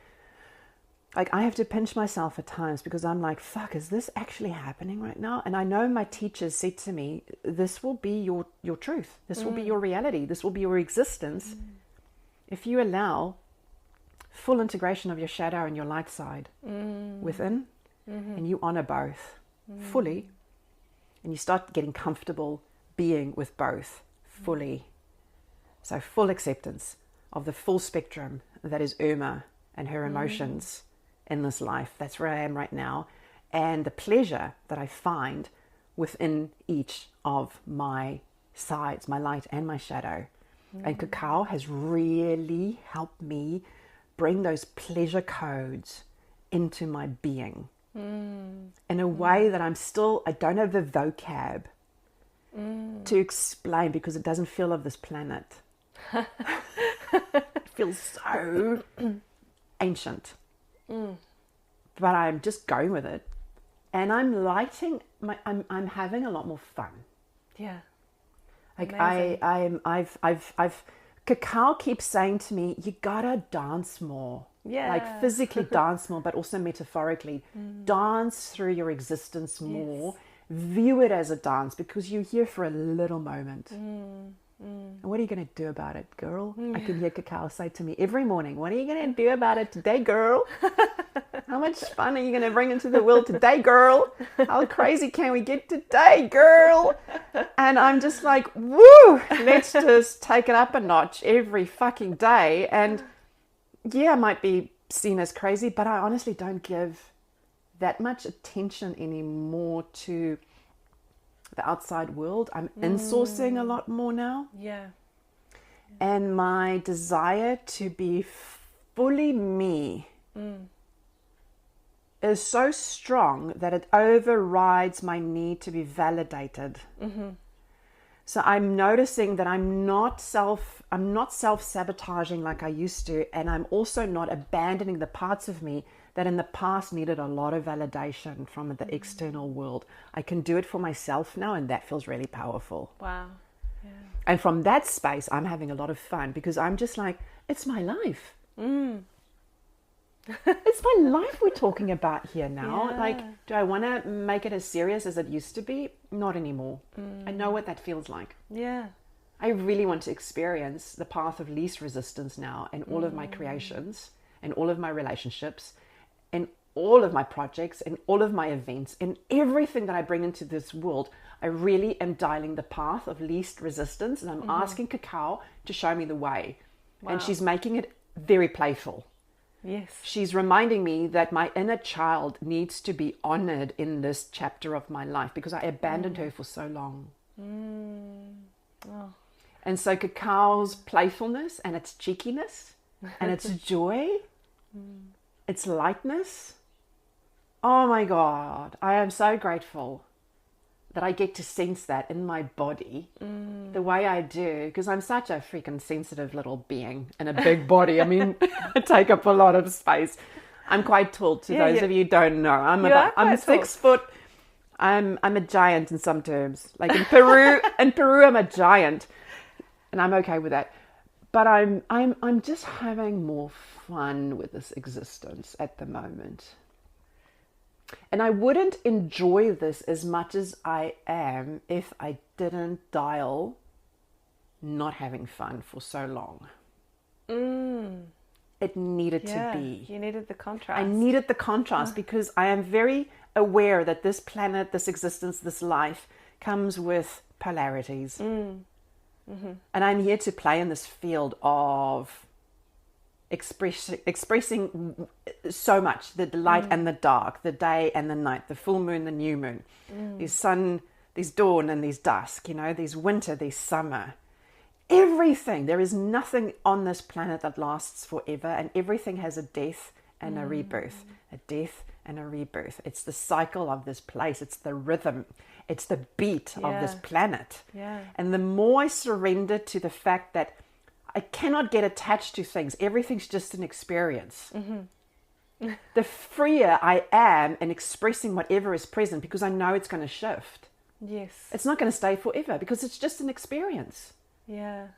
Like, I have to pinch myself at times because I'm like, fuck, is this actually happening right now? And I know my teachers said to me, this will be your truth. This will be your reality. This will be your existence. If you allow full integration of your shadow and your light side within, and you honor both fully, and you start getting comfortable being with both fully. So full acceptance of the full spectrum that is Irma and her emotions in this life. That's where I am right now. And the pleasure that I find within each of my sides, my light and my shadow. And cacao has really helped me bring those pleasure codes into my being in a way that I don't have the vocab to explain because it doesn't feel of this planet. It feels so ancient. But I'm just going with it. And I'm I'm having a lot more fun. Yeah. Like Amazing. I've cacao keeps saying to me, you gotta dance more. Yeah. Like physically dance more, but also metaphorically. Dance through your existence more. View it as a dance because you're here for a little moment. And what are you going to do about it, girl? I can hear cacao say to me every morning, what are you going to do about it today, girl? How much fun are you going to bring into the world today, girl? How crazy can we get today, girl? And I'm just like, woo, let's just take it up a notch every fucking day. And yeah, I might be seen as crazy, but I honestly don't give that much attention anymore to the outside world. I'm insourcing a lot more now. Yeah. And my desire to be fully me is so strong that it overrides my need to be validated. So I'm noticing that I'm not self-sabotaging like I used to, and I'm also not abandoning the parts of me that in the past needed a lot of validation from the external world. I can do it for myself now, and that feels really powerful. Wow. Yeah. And from that space, I'm having a lot of fun because I'm just like, it's my life. It's my life we're talking about here now. Yeah. Like, do I want to make it as serious as it used to be? Not anymore. I know what that feels like. Yeah. I really want to experience the path of least resistance now in all of my creations, in all of my relationships, in all of my projects, in all of my events, in everything that I bring into this world. I really am dialing the path of least resistance, and I'm asking cacao to show me the way. Wow. And she's making it very playful. Yes. She's reminding me that my inner child needs to be honored in this chapter of my life because I abandoned her for so long. Oh. And so cacao's playfulness and its cheekiness and its joy, its lightness. Oh my God, I am so grateful that I get to sense that in my body the way I do, because I'm such a freaking sensitive little being in a big body. I mean, I take up a lot of space. I'm quite tall, to those of you who don't know. I'm 6 foot. I'm a giant in some terms. Like in Peru, I'm a giant, and I'm okay with that. But I'm just having more fun with this existence at the moment. And I wouldn't enjoy this as much as I am if I didn't dial not having fun for so long. It needed to be. You needed the contrast. I needed the contrast because I am very aware that this planet, this existence, this life comes with polarities. And I'm here to play in this field of expressing so much, the light and the dark, the day and the night, the full moon, the new moon, there's sun, there's dawn and there's dusk, there's winter, there's summer. Everything. There is nothing on this planet that lasts forever, and everything has a death and a rebirth, a death and a rebirth. It's the cycle of this place. It's the rhythm. It's the beat of this planet. Yeah. And the more I surrender to the fact that I cannot get attached to things, everything's just an experience, the freer I am in expressing whatever is present, because I know it's going to shift. Yes. It's not going to stay forever because it's just an experience. Yeah.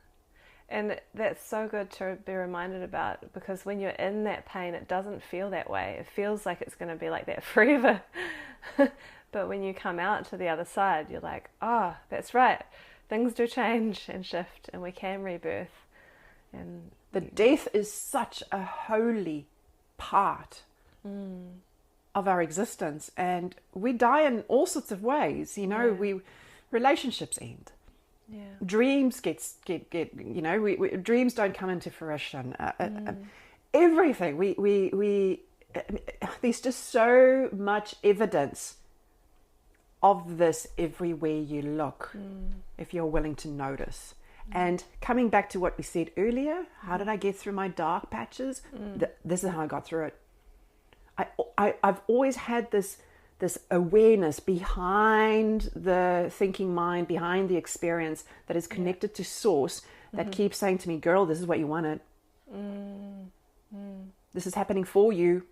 And that's so good to be reminded about, because when you're in that pain, it doesn't feel that way. It feels like it's going to be like that forever. But when you come out to the other side, you're like, oh, that's right. Things do change and shift, and we can rebirth. And the death is such a holy part of our existence, and we die in all sorts of ways. Relationships end. Yeah. Dreams get dreams don't come into fruition. Everything we there's just so much evidence of this everywhere you look, if you're willing to notice. And coming back to what we said earlier, how did I get through my dark patches? This is how I got through it. I've always had this awareness behind the thinking mind, behind the experience that is connected to source, that keeps saying to me, girl, this is what you wanted. This is happening for you.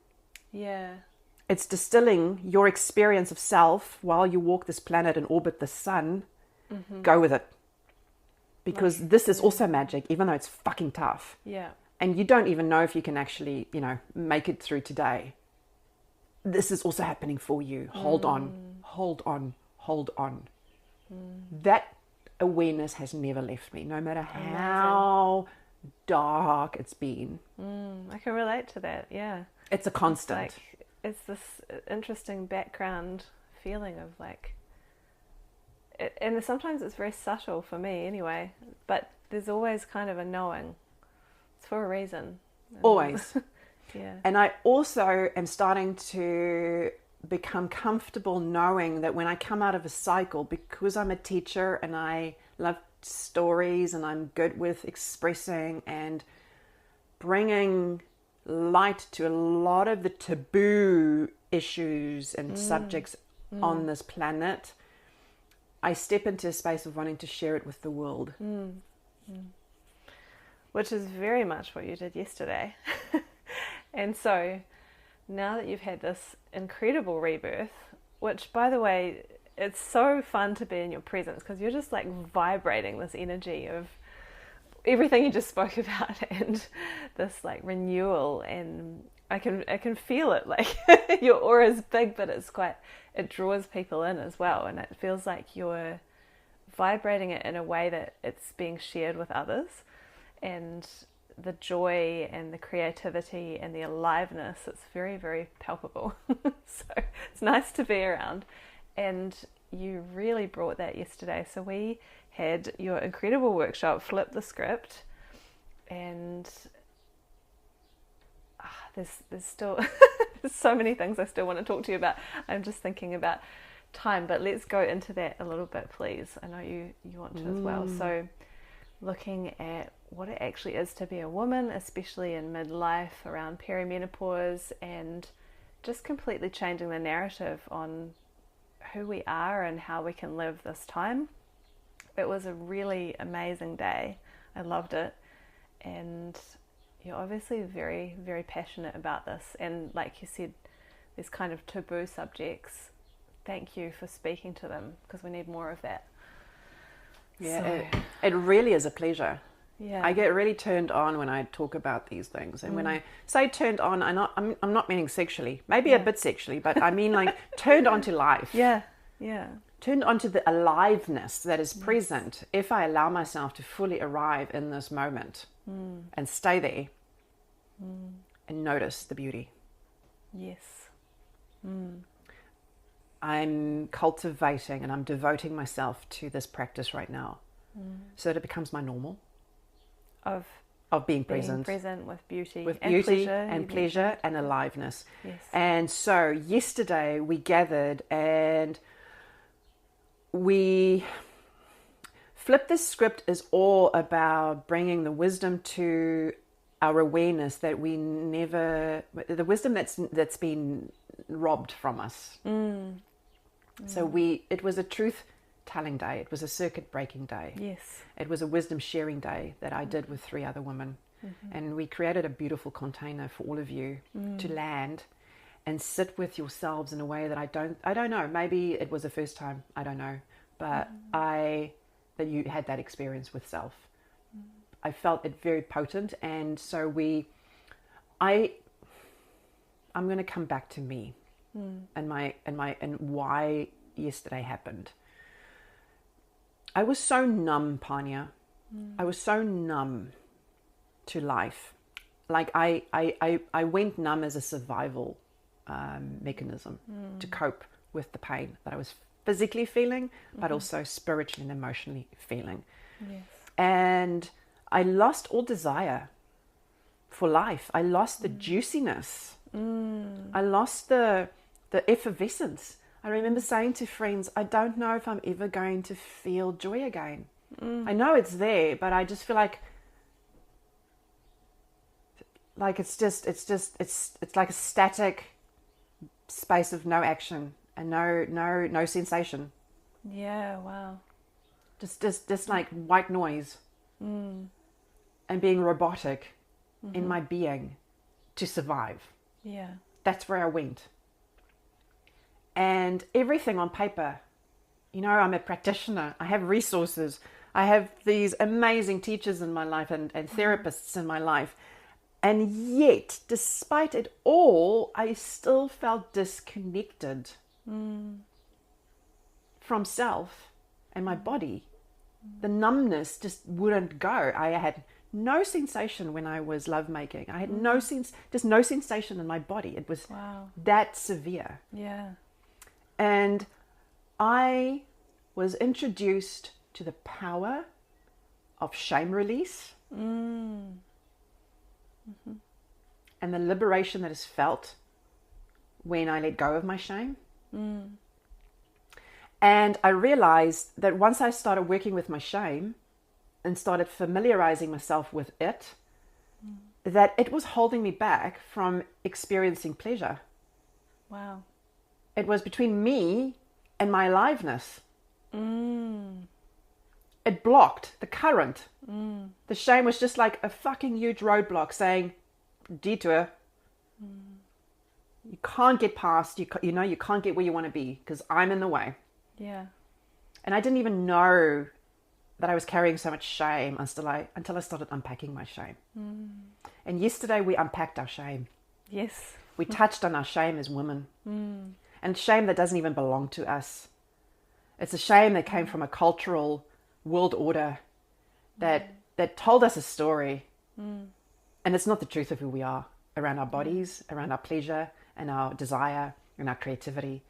Yeah. It's distilling your experience of self while you walk this planet and orbit the sun. Go with it. Because this is also magic, even though it's fucking tough. Yeah. And you don't even know if you can actually, make it through today. This is also happening for you. Hold on, hold on, hold on. That awareness has never left me, no matter how dark it's been. I can relate to that, yeah. It's a constant. It's this interesting background feeling of and sometimes it's very subtle for me anyway, but there's always kind of a knowing. It's for a reason. Always. Yeah. And I also am starting to become comfortable knowing that when I come out of a cycle, because I'm a teacher and I love stories and I'm good with expressing and bringing light to a lot of the taboo issues and subjects on this planet, I step into a space of wanting to share it with the world. Which is very much what you did yesterday. And so now that you've had this incredible rebirth, which, by the way, it's so fun to be in your presence, because you're just vibrating this energy of everything you just spoke about, and this renewal, and I can feel it. Your aura is big, but it draws people in as well, and it feels like you're vibrating it in a way that it's being shared with others, and the joy and the creativity and the aliveness, it's very, very palpable. So it's nice to be around, and you really brought that yesterday. So we had your incredible workshop, Flip the Script, and there's still there's so many things I still want to talk to you about. I'm just thinking about time, but let's go into that a little bit, please. I know you want to as well. So looking at what it actually is to be a woman, especially in midlife, around perimenopause, and just completely changing the narrative on who we are and how we can live this time. It was a really amazing day. I loved it. And you're obviously very, very passionate about this. And like you said, these kind of taboo subjects, thank you for speaking to them, because we need more of that. Yeah, so, it really is a pleasure. Yeah. I get really turned on when I talk about these things. And when I say turned on, I'm not meaning sexually. Maybe a bit sexually, but I mean turned on to life. Yeah, yeah. Turned on to the aliveness that is present if I allow myself to fully arrive in this moment and stay there and notice the beauty. Yes. I'm cultivating and I'm devoting myself to this practice right now. so that it becomes my normal Of being being present with beauty, with and beauty pleasure, and pleasure and aliveness. Yes. And so yesterday we gathered and we Flip the Script is all about bringing the wisdom to our awareness that we never, the wisdom that's been robbed from us. So it was a truth telling day. It was a circuit breaking day. Yes. It was a wisdom sharing day that I did with 3 other women. And we created a beautiful container for all of you to land and sit with yourselves in a way that I don't know. Maybe it was the first time, I don't know. But that you had that experience with self. I felt it very potent. And so I'm going to come back to me and why yesterday happened. I was so numb, Panya. I was so numb to life. Like I went numb as a survival mechanism to cope with the pain that I was physically feeling, but also spiritually and emotionally feeling. Yes. And I lost all desire for life. I lost the juiciness. I lost the effervescence. I remember saying to friends, I don't know if I'm ever going to feel joy again. I know it's there, but I just feel like it's like a static space of no action and no sensation. Yeah, wow. Just like white noise. And being robotic in my being to survive. Yeah. That's where I went. And everything on paper, I'm a practitioner. I have resources. I have these amazing teachers in my life and therapists in my life. And yet, despite it all, I still felt disconnected from self and my body. The numbness just wouldn't go. I had no sensation when I was lovemaking. I had no sensation in my body. It was that severe. Yeah. And I was introduced to the power of shame release and the liberation that is felt when I let go of my shame. And I realized that once I started working with my shame and started familiarizing myself with it, that it was holding me back from experiencing pleasure. Wow. It was between me and my aliveness. It blocked the current. The shame was just like a fucking huge roadblock saying, detour. You can't get past, you can't get where you want to be because I'm in the way. Yeah. And I didn't even know that I was carrying so much shame until I started unpacking my shame. And yesterday we unpacked our shame. Yes. We touched on our shame as women. And shame that doesn't even belong to us. It's a shame that came from a cultural world order that told us a story. And it's not the truth of who we are around our bodies, around our pleasure and our desire and our creativity.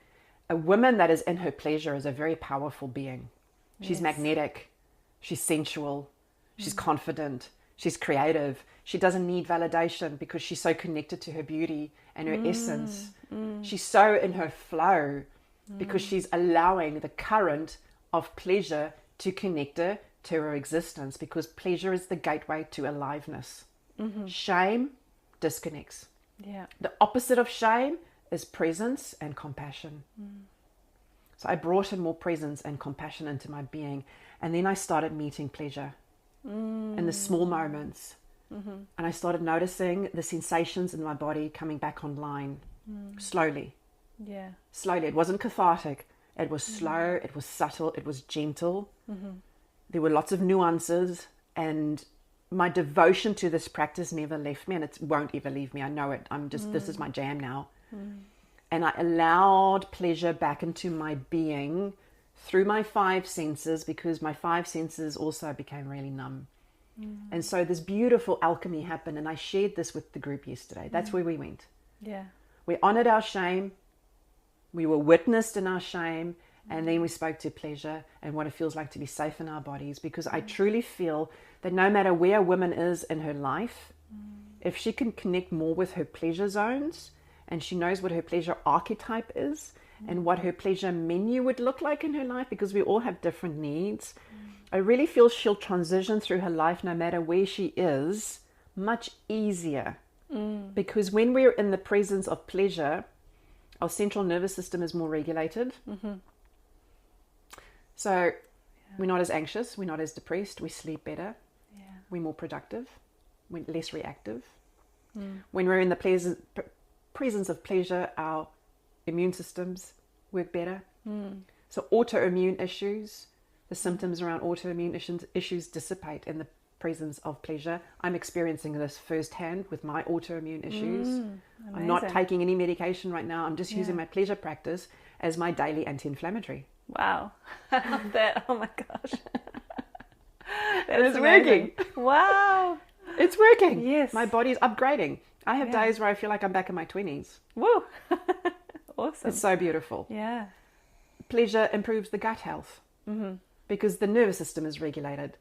A woman that is in her pleasure is a very powerful being. She's magnetic. She's sensual. She's confident. She's creative. She doesn't need validation because she's so connected to her beauty and her essence. She's so in her flow because she's allowing the current of pleasure to connect her to her existence, because pleasure is the gateway to aliveness. Shame disconnects. Yeah. The opposite of shame is presence and compassion. So I brought in more presence and compassion into my being, and then I started meeting pleasure in the small moments. And I started noticing the sensations in my body coming back online slowly. Yeah. Slowly. It wasn't cathartic. It was slow. It was subtle. It was gentle. There were lots of nuances, and my devotion to this practice never left me, and it won't ever leave me. I know it. This is my jam now. And I allowed pleasure back into my being through my 5 senses, because my 5 senses also became really numb. And so this beautiful alchemy happened, and I shared this with the group yesterday. That's where we went. Yeah. We honored our shame. We were witnessed in our shame, And then we spoke to pleasure and what it feels like to be safe in our bodies, because I truly feel that no matter where a woman is in her life, if she can connect more with her pleasure zones and she knows what her pleasure archetype is and what her pleasure menu would look like in her life, because we all have different needs, I really feel she'll transition through her life, no matter where she is, much easier. Because when we're in the presence of pleasure, our central nervous system is more regulated. So we're not as anxious, we're not as depressed, we sleep better, we're more productive, we're less reactive. When we're in the presence of pleasure, our immune systems work better. So autoimmune issues, the symptoms around autoimmune issues dissipate in the presence of pleasure. I'm experiencing this firsthand with my autoimmune issues. I'm not taking any medication right now. I'm just using my pleasure practice as my daily anti-inflammatory. Wow. I love that. Oh my gosh. It's working. Wow. It's working. Yes. My body's upgrading. I have days where I feel like I'm back in my 20s. Woo. Awesome. It's so beautiful. Yeah. Pleasure improves the gut health because the nervous system is regulated.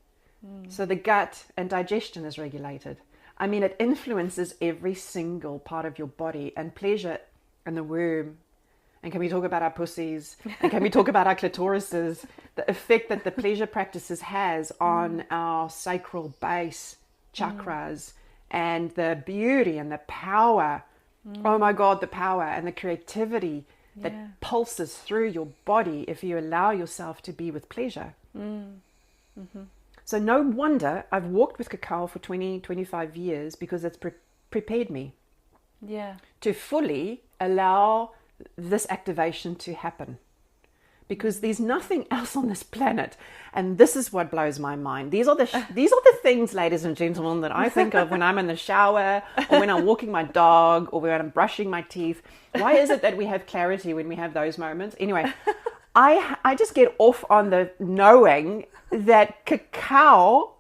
So the gut and digestion is regulated. I mean, it influences every single part of your body, and pleasure and the womb. And can we talk about our pussies? And can we talk about our clitorises? The effect that the pleasure practices has on our sacral base chakras and the beauty and the power. Oh my God, the power and the creativity that pulses through your body if you allow yourself to be with pleasure. So no wonder I've walked with cacao for 20, 25 years, because it's prepared me to fully allow this activation to happen. Because there's nothing else on this planet, and this is what blows my mind. These are the things, ladies and gentlemen, that I think of when I'm in the shower, or when I'm walking my dog, or when I'm brushing my teeth. Why is it that we have clarity when we have those moments? Anyway, I just get off on the knowing that cacao,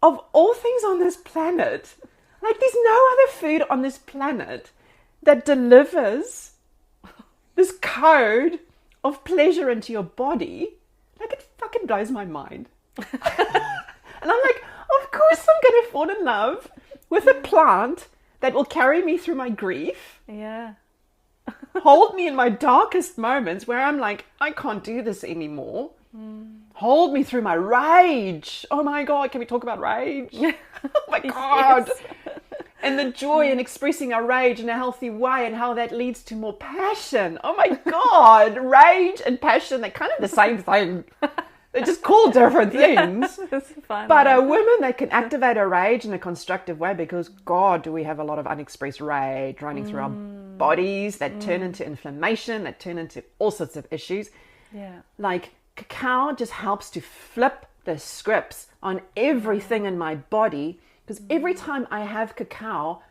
of all things on this planet, like there's no other food on this planet that delivers this code of pleasure into your body. Like, it fucking blows my mind. And I'm like, of course I'm going to fall in love with a plant that will carry me through my grief. Hold me in my darkest moments where I'm like, I can't do this anymore. Hold me through my rage. Oh my God, can we talk about rage? Oh my God. And the joy in expressing our rage in a healthy way, and how that leads to more passion. Oh my God, rage and passion, they're kind of the same thing. They're just called different things. But a woman that can activate her rage in a constructive way, because God, do we have a lot of unexpressed rage running through our bodies that turn into inflammation, that turn into all sorts of issues. Like, cacao just helps to flip the scripts on everything in my body, because every time I have cacao,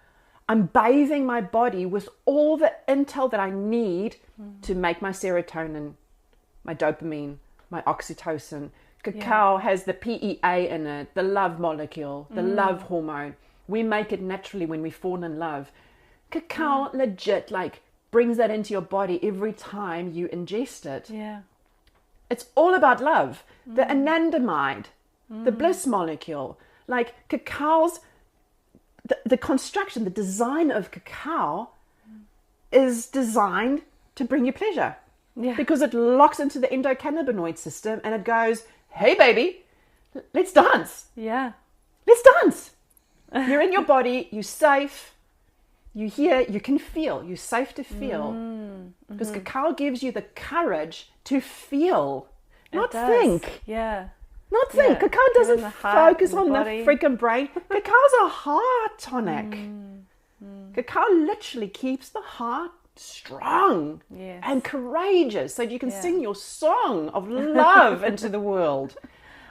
I'm bathing my body with all the intel that I need to make my serotonin, my dopamine, my oxytocin. Cacao has the PEA in it, the love molecule, the love hormone. We make it naturally when we fall in love. Cacao legit like brings that into your body every time you ingest it. It's all about love. The anandamide, the bliss molecule. Like, cacao's, the construction, the design of cacao is designed to bring you pleasure. Because it locks into the endocannabinoid system and it goes, hey baby, let's dance. Let's dance. You're in your body, you're safe, you hear, you can feel, you're safe to feel. Because cacao gives you the courage to feel, not think. Not think. Cacao doesn't focus on the freaking brain. Cacao's a heart tonic. Cacao literally keeps the heart strong and courageous, so you can sing your song of love into the world.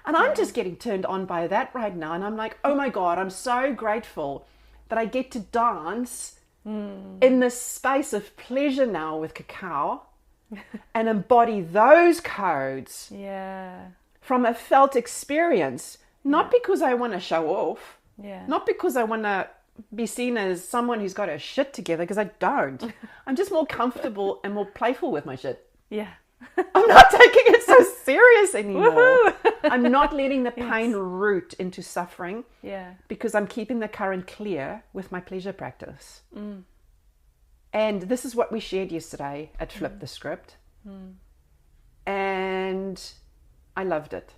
And I'm just getting turned on by that right now. And I'm like, oh my God, I'm so grateful that I get to dance in this space of pleasure now with cacao and embody those codes from a felt experience, not because I want to show off, not because I want to be seen as someone who's got her shit together, because I don't. I'm just more comfortable and more playful with my shit. I'm not taking it so serious anymore. Woohoo! I'm not letting the pain root into suffering. Yeah. Because I'm keeping the current clear with my pleasure practice. And this is what we shared yesterday at Flip the Script. And I loved it.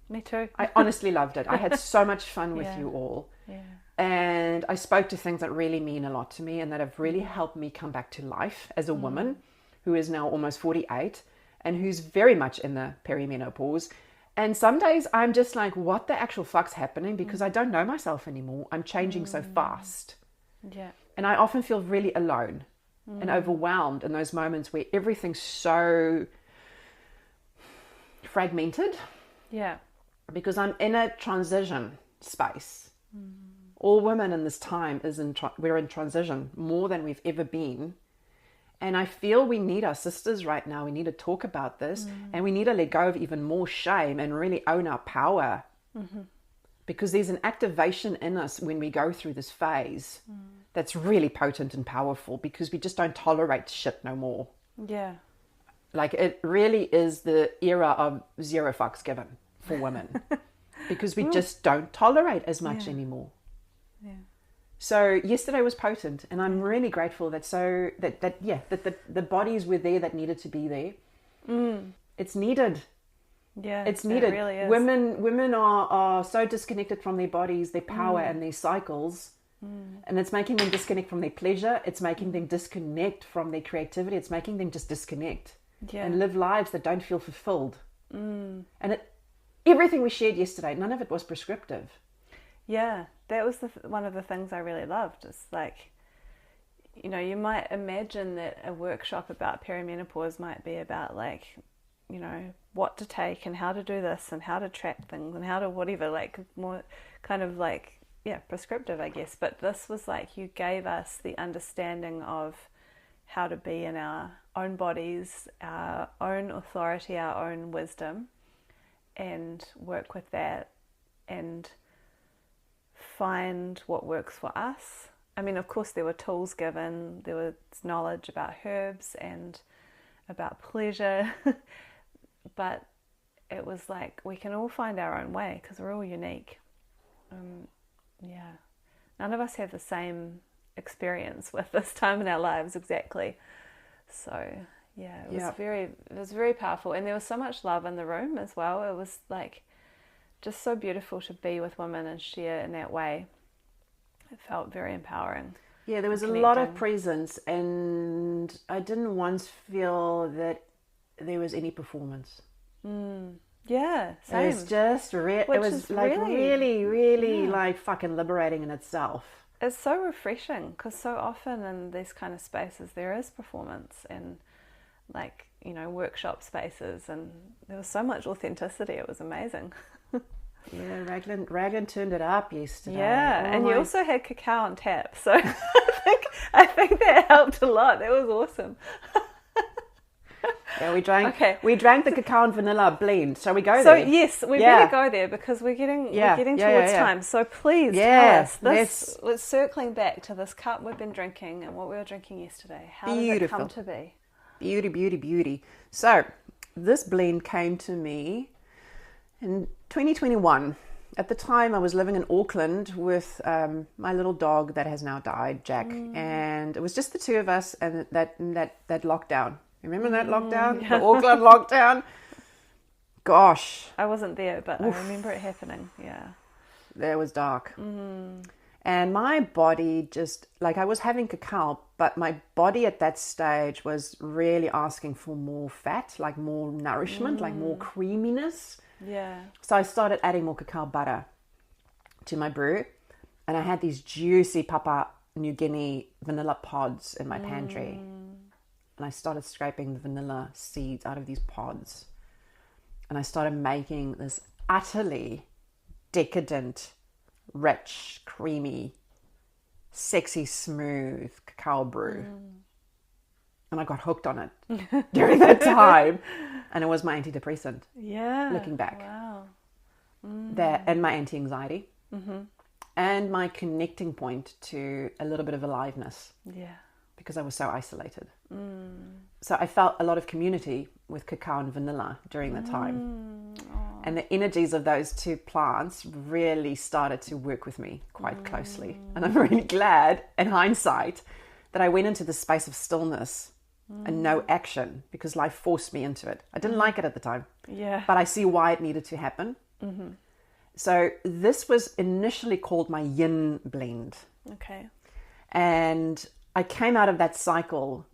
Me too. I honestly loved it. I had so much fun with you all. Yeah. And I spoke to things that really mean a lot to me and that have really helped me come back to life as a woman who is now almost 48 and who's very much in the perimenopause. And some days I'm just like, what the actual fuck's happening? Because I don't know myself anymore. I'm changing so fast. Yeah. And I often feel really alone and overwhelmed in those moments where everything's so fragmented. Yeah. Because I'm in a transition space. All women in this time we're in transition more than we've ever been. And I feel we need our sisters right now. We need to talk about this and we need to let go of even more shame and really own our power. Because there's an activation in us when we go through this phase that's really potent and powerful because we just don't tolerate shit no more. Yeah. Like it really is the era of zero fucks given for women because we just don't tolerate as much anymore. Yeah. So yesterday was potent, and I'm really grateful that the bodies were there that needed to be there. It's needed. Yeah, it's needed. It really is. Women are so disconnected from their bodies, their power, and their cycles, and it's making them disconnect from their pleasure. It's making them disconnect from their creativity. It's making them just disconnect and live lives that don't feel fulfilled. And everything we shared yesterday, none of it was prescriptive. Yeah, that was one of the things I really loved. It's like, you know, you might imagine that a workshop about perimenopause might be about like, you know, what to take and how to do this and how to track things and how to whatever, like more kind of like, prescriptive, I guess. But this was like you gave us the understanding of how to be in our own bodies, our own authority, our own wisdom, and work with that and find what works for us. I mean, of course, there were tools given, there was knowledge about herbs and about pleasure, but it was like we can all find our own way because we're all unique. None of us have the same experience with this time in our lives exactly. So it was very powerful, and there was so much love in the room as well. It was like just so beautiful to be with women and share in that way. It felt very empowering. Yeah, there was a lot of presence, and I didn't once feel that there was any performance. Yeah, same. It was just it was like really like fucking liberating in itself. It's so refreshing because so often in these kind of spaces there is performance and like, you know, workshop spaces, and there was so much authenticity. It was amazing. Yeah, Raglan turned it up yesterday. Yeah, and you also had cacao on tap, so I think that helped a lot. That was awesome. Yeah, we drank the cacao and vanilla blend. So we go there. So yes, we better go there because we're getting towards time. So please tell us this. Let's circling back to this cup we've been drinking and what we were drinking yesterday. How did it come to be? Beauty. So this blend came to me in 2021. At the time, I was living in Auckland with my little dog that has now died, Jack, and it was just the two of us and that lockdown. Remember that lockdown? The Auckland lockdown? Gosh. I wasn't there, but I remember it happening, yeah. It was dark. And my body just, like I was having cacao, but my body at that stage was really asking for more fat, like more nourishment, like more creaminess. Yeah. So I started adding more cacao butter to my brew. And I had these juicy Papua New Guinea vanilla pods in my pantry. And I started scraping the vanilla seeds out of these pods. And I started making this utterly decadent, rich, creamy, sexy, smooth cacao brew. And I got hooked on it during that time. And it was my antidepressant. Yeah. Looking back. Wow. That, and my anti-anxiety. And my connecting point to a little bit of aliveness. Yeah. because I was so isolated. So I felt a lot of community with cacao and vanilla during that time. And the energies of those two plants really started to work with me quite closely. And I'm really glad, in hindsight, that I went into the space of stillness and no action, because life forced me into it. I didn't like it at the time, but I see why it needed to happen. So this was initially called my yin blend. Okay. And I came out of that cycle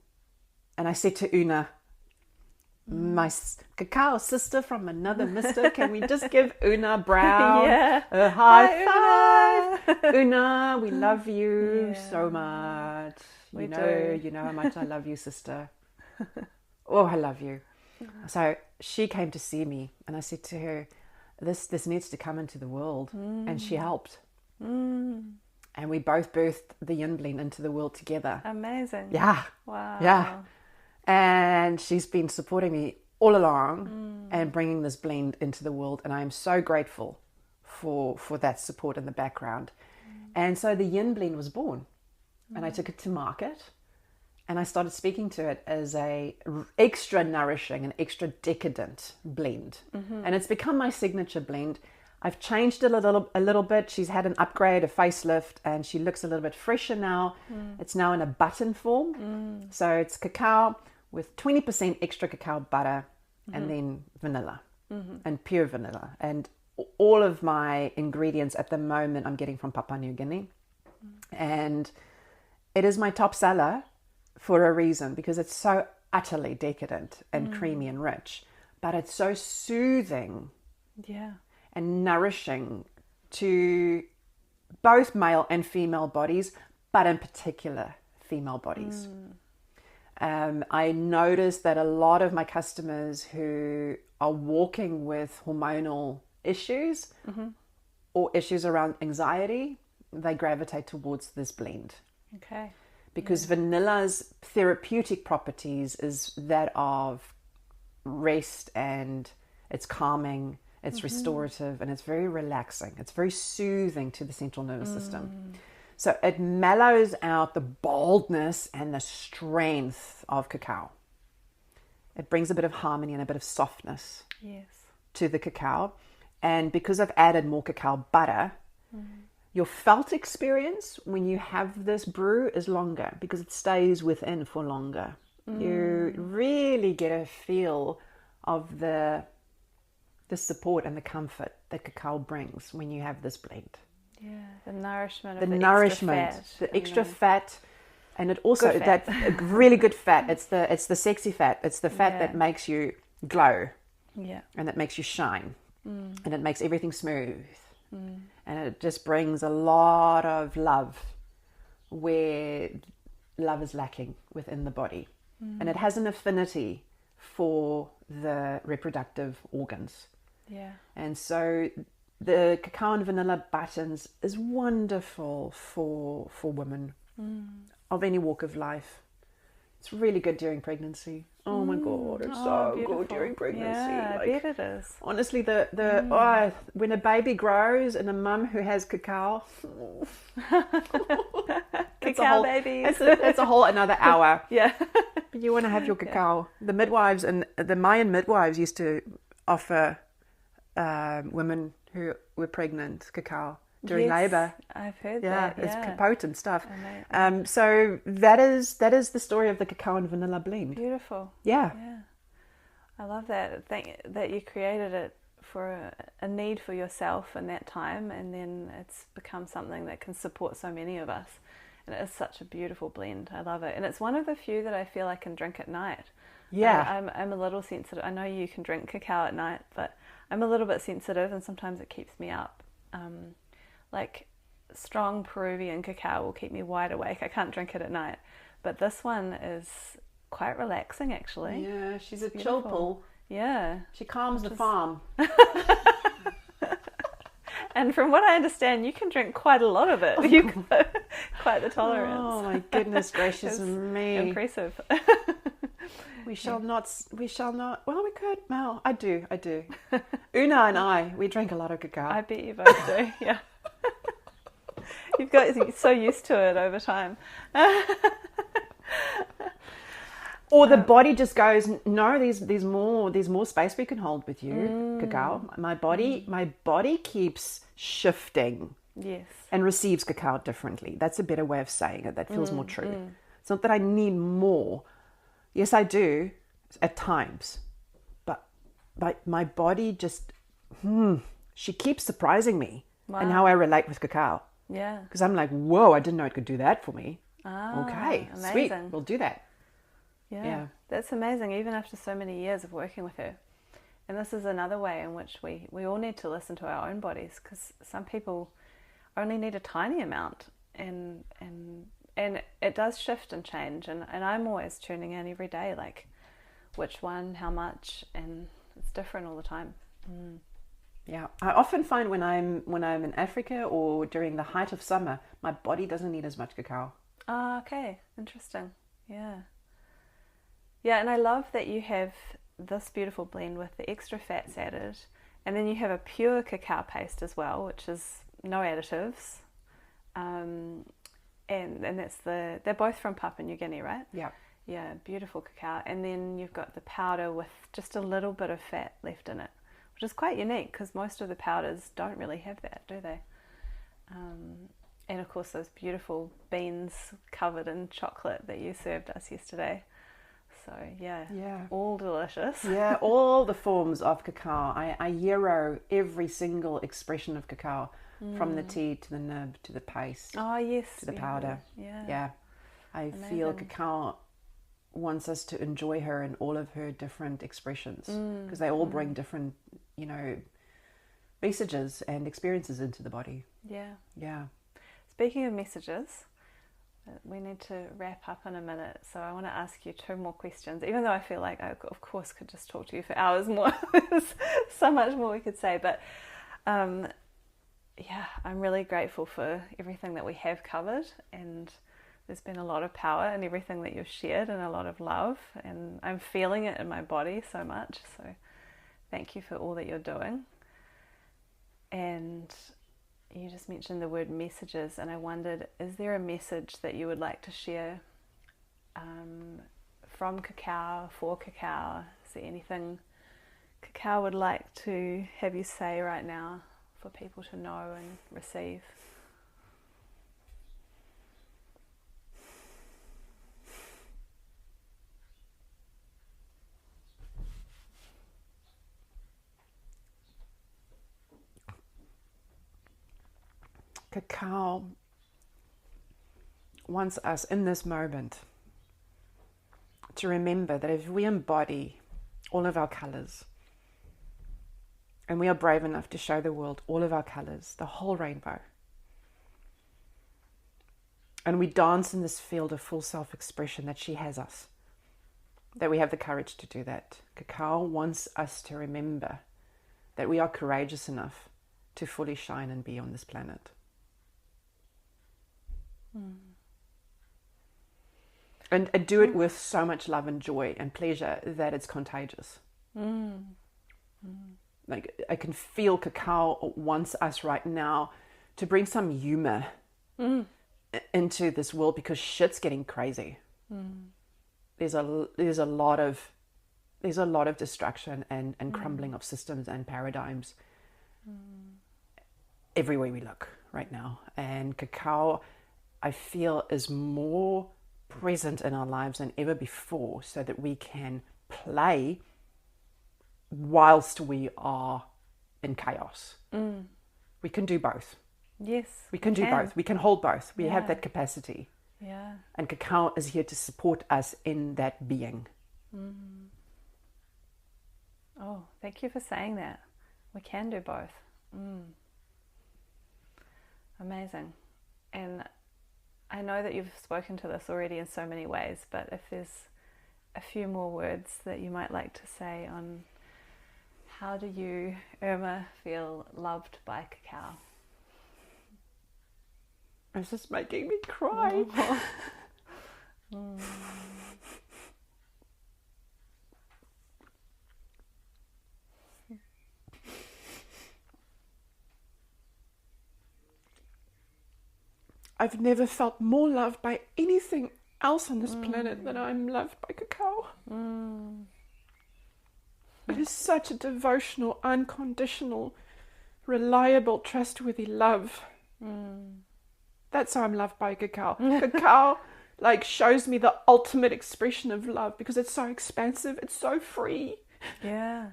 and I said to Una, my cacao sister from another mister, can we just give Una Brown a high five? Una, we love you so much. You know how much I love you, sister. Oh, I love you. So she came to see me and I said to her, this needs to come into the world. And she helped. And we both birthed the yin blend into the world together. Amazing. Yeah. Wow. Yeah. And she's been supporting me all along and bringing this blend into the world. And I am so grateful for that support in the background. And so the yin blend was born. And I took it to market. And I started speaking to it as a extra nourishing and extra decadent blend. And it's become my signature blend. I've changed it a little bit. She's had an upgrade, a facelift, and she looks a little bit fresher now. It's now in a button form. So it's cacao with 20% extra cacao butter and then vanilla and pure vanilla. And all of my ingredients at the moment I'm getting from Papua New Guinea. And it is my top seller for a reason, because it's so utterly decadent and creamy and rich, but it's so soothing and nourishing to both male and female bodies, but in particular female bodies. I noticed that a lot of my customers who are walking with hormonal issues or issues around anxiety, they gravitate towards this blend. Okay. Because vanilla's therapeutic properties is that of rest, and it's calming, it's restorative, and it's very relaxing. It's very soothing to the central nervous system. So it mellows out the boldness and the strength of cacao. It brings a bit of harmony and a bit of softness to the cacao. And because I've added more cacao butter, your felt experience when you have this brew is longer, because it stays within for longer. You really get a feel of the support and the comfort that cacao brings when you have this blend. Yeah, the nourishment, the extra fat, and it also that really good fat. It's the sexy fat. It's the fat that makes you glow, and that makes you shine, and it makes everything smooth. And it just brings a lot of love where love is lacking within the body. And it has an affinity for the reproductive organs. And so the cacao and vanilla buttons is wonderful for women of any walk of life. It's really good during pregnancy. Oh my God, it's so good during pregnancy. Yeah, I bet it is. Honestly, when a baby grows and a mum who has cacao, Cacao babies. It's a whole another hour. But you want to have your cacao. The midwives and the Mayan midwives used to offer women who were pregnant cacao during labour. I've heard that. It's potent stuff. So that is the story of the cacao and vanilla blend. Beautiful. Yeah. I love that. That you created it for a need for yourself in that time, and then it's become something that can support so many of us. And it is such a beautiful blend. I love it. And it's one of the few that I feel I can drink at night. I'm a little sensitive. I know you can drink cacao at night, but I'm a little bit sensitive, and sometimes it keeps me up. Like strong Peruvian cacao will keep me wide awake. I can't drink it at night. But this one is quite relaxing, actually. Yeah, she's a chill pull. Yeah. She calms the farm. And from what I understand, you can drink quite a lot of it. You've got quite the tolerance. Oh my goodness gracious me. Impressive. We shall not, well, we could. No, I do. Una and I, we drink a lot of cacao. I bet you both do, yeah. You're so used to it over time. Or the body just goes, no, there's more space we can hold with you, cacao. My body keeps shifting. Yes. And receives cacao differently. That's a better way of saying it. That feels more true. It's not that I need more. Yes, I do at times. But my body just, she keeps surprising me. Wow. And how I relate with cacao. Yeah. Because I'm like, whoa, I didn't know it could do that for me. Okay, amazing. sweet, we'll do that. Yeah, that's amazing, even after so many years of working with her. And this is another way in which we all need to listen to our own bodies, because some people only need a tiny amount, and it does shift and change, and I'm always tuning in every day, like which one, how much, and it's different all the time. Yeah, I often find when I'm in Africa or during the height of summer, my body doesn't need as much cacao. Okay, interesting. Yeah, and I love that you have this beautiful blend with the extra fats added, and then you have a pure cacao paste as well, which is no additives, and that's they're both from Papua New Guinea, right? Yeah, beautiful cacao. And then you've got the powder with just a little bit of fat left in it, which is quite unique because most of the powders don't really have that, do they? And of course those beautiful beans covered in chocolate that you served us yesterday. So yeah, all delicious. Yeah, all the forms of cacao. I euro every single expression of cacao, from the tea to the nib to the paste. Oh yes, to the powder. Yeah. I feel cacao wants us to enjoy her in all of her different expressions, because they all bring different, messages and experiences into the body. Yeah. Speaking of messages, we need to wrap up in a minute, so I want to ask you 2 more questions, even though I feel like I, of course, could just talk to you for hours more. There's so much more we could say, but I'm really grateful for everything that we have covered, and there's been a lot of power in everything that you've shared, and a lot of love, and I'm feeling it in my body so much, so thank you for all that you're doing. And you just mentioned the word messages, and I wondered, is there a message that you would like to share from cacao, for cacao? Is there anything cacao would like to have you say right now for people to know and receive? Cacao wants us in this moment to remember that if we embody all of our colors, and we are brave enough to show the world all of our colors, the whole rainbow, and we dance in this field of full self-expression that she has us, that we have the courage to do that. Cacao wants us to remember that we are courageous enough to fully shine and be on this planet. And do it with so much love and joy and pleasure that it's contagious. Like, I can feel cacao wants us right now to bring some humor into this world, because shit's getting crazy. There's a lot of destruction and crumbling of systems and paradigms everywhere we look right now. And cacao, I feel, is more present in our lives than ever before, so that we can play whilst we are in chaos. We can do both. Yes, we can do both. We can hold both. We have that capacity. Yeah. And cacao is here to support us in that being. Oh, thank you for saying that. We can do both. Amazing. And I know that you've spoken to this already in so many ways, but if there's a few more words that you might like to say on how do you, Irma, feel loved by cacao? It's just making me cry. I've never felt more loved by anything else on this planet that I'm loved by cacao. It is such a devotional, unconditional, reliable, trustworthy love. That's how I'm loved by cacao. Cacao like shows me the ultimate expression of love because it's so expansive, it's so free. Yeah.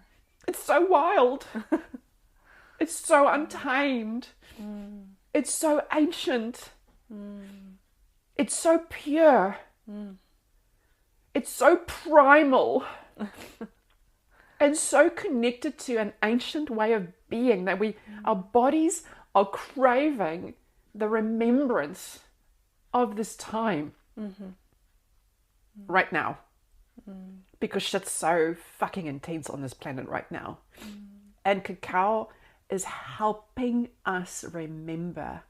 It's so wild. It's so untamed. It's so ancient. It's so pure. It's so primal. And so connected to an ancient way of being that our bodies are craving the remembrance of this time right now. Because shit's so fucking intense on this planet right now. And cacao is helping us remember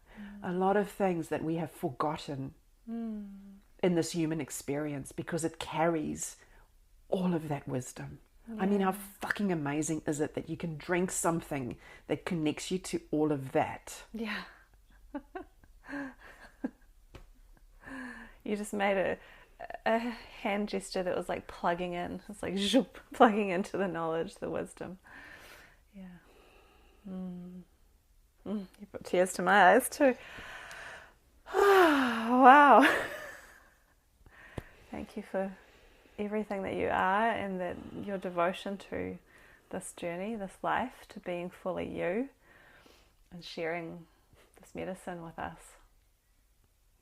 a lot of things that we have forgotten in this human experience because it carries all of that wisdom. I mean, how fucking amazing is it that you can drink something that connects you to all of that? Yeah. You just made a hand gesture that was like plugging in. It's like zoop, plugging into the knowledge, the wisdom. Yeah. You put tears to my eyes too. Wow. Thank you for everything that you are and that your devotion to this journey, this life, to being fully you and sharing this medicine with us.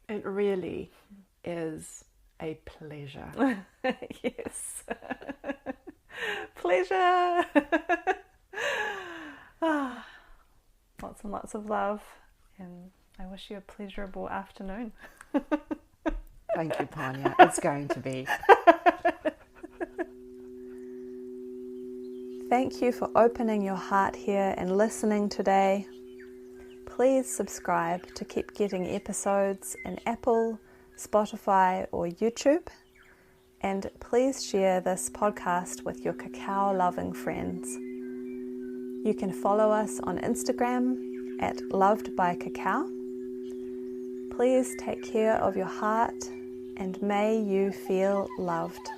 It really is a pleasure. Yes. Pleasure. Lots and lots of love, and I wish you a pleasurable afternoon. Thank you, Panya. It's going to be. Thank you for opening your heart here and listening today. Please subscribe to keep getting episodes in Apple, Spotify or YouTube. And please share this podcast with your cacao-loving friends. You can follow us on Instagram at lovedbycacao. Please take care of your heart and may you feel loved.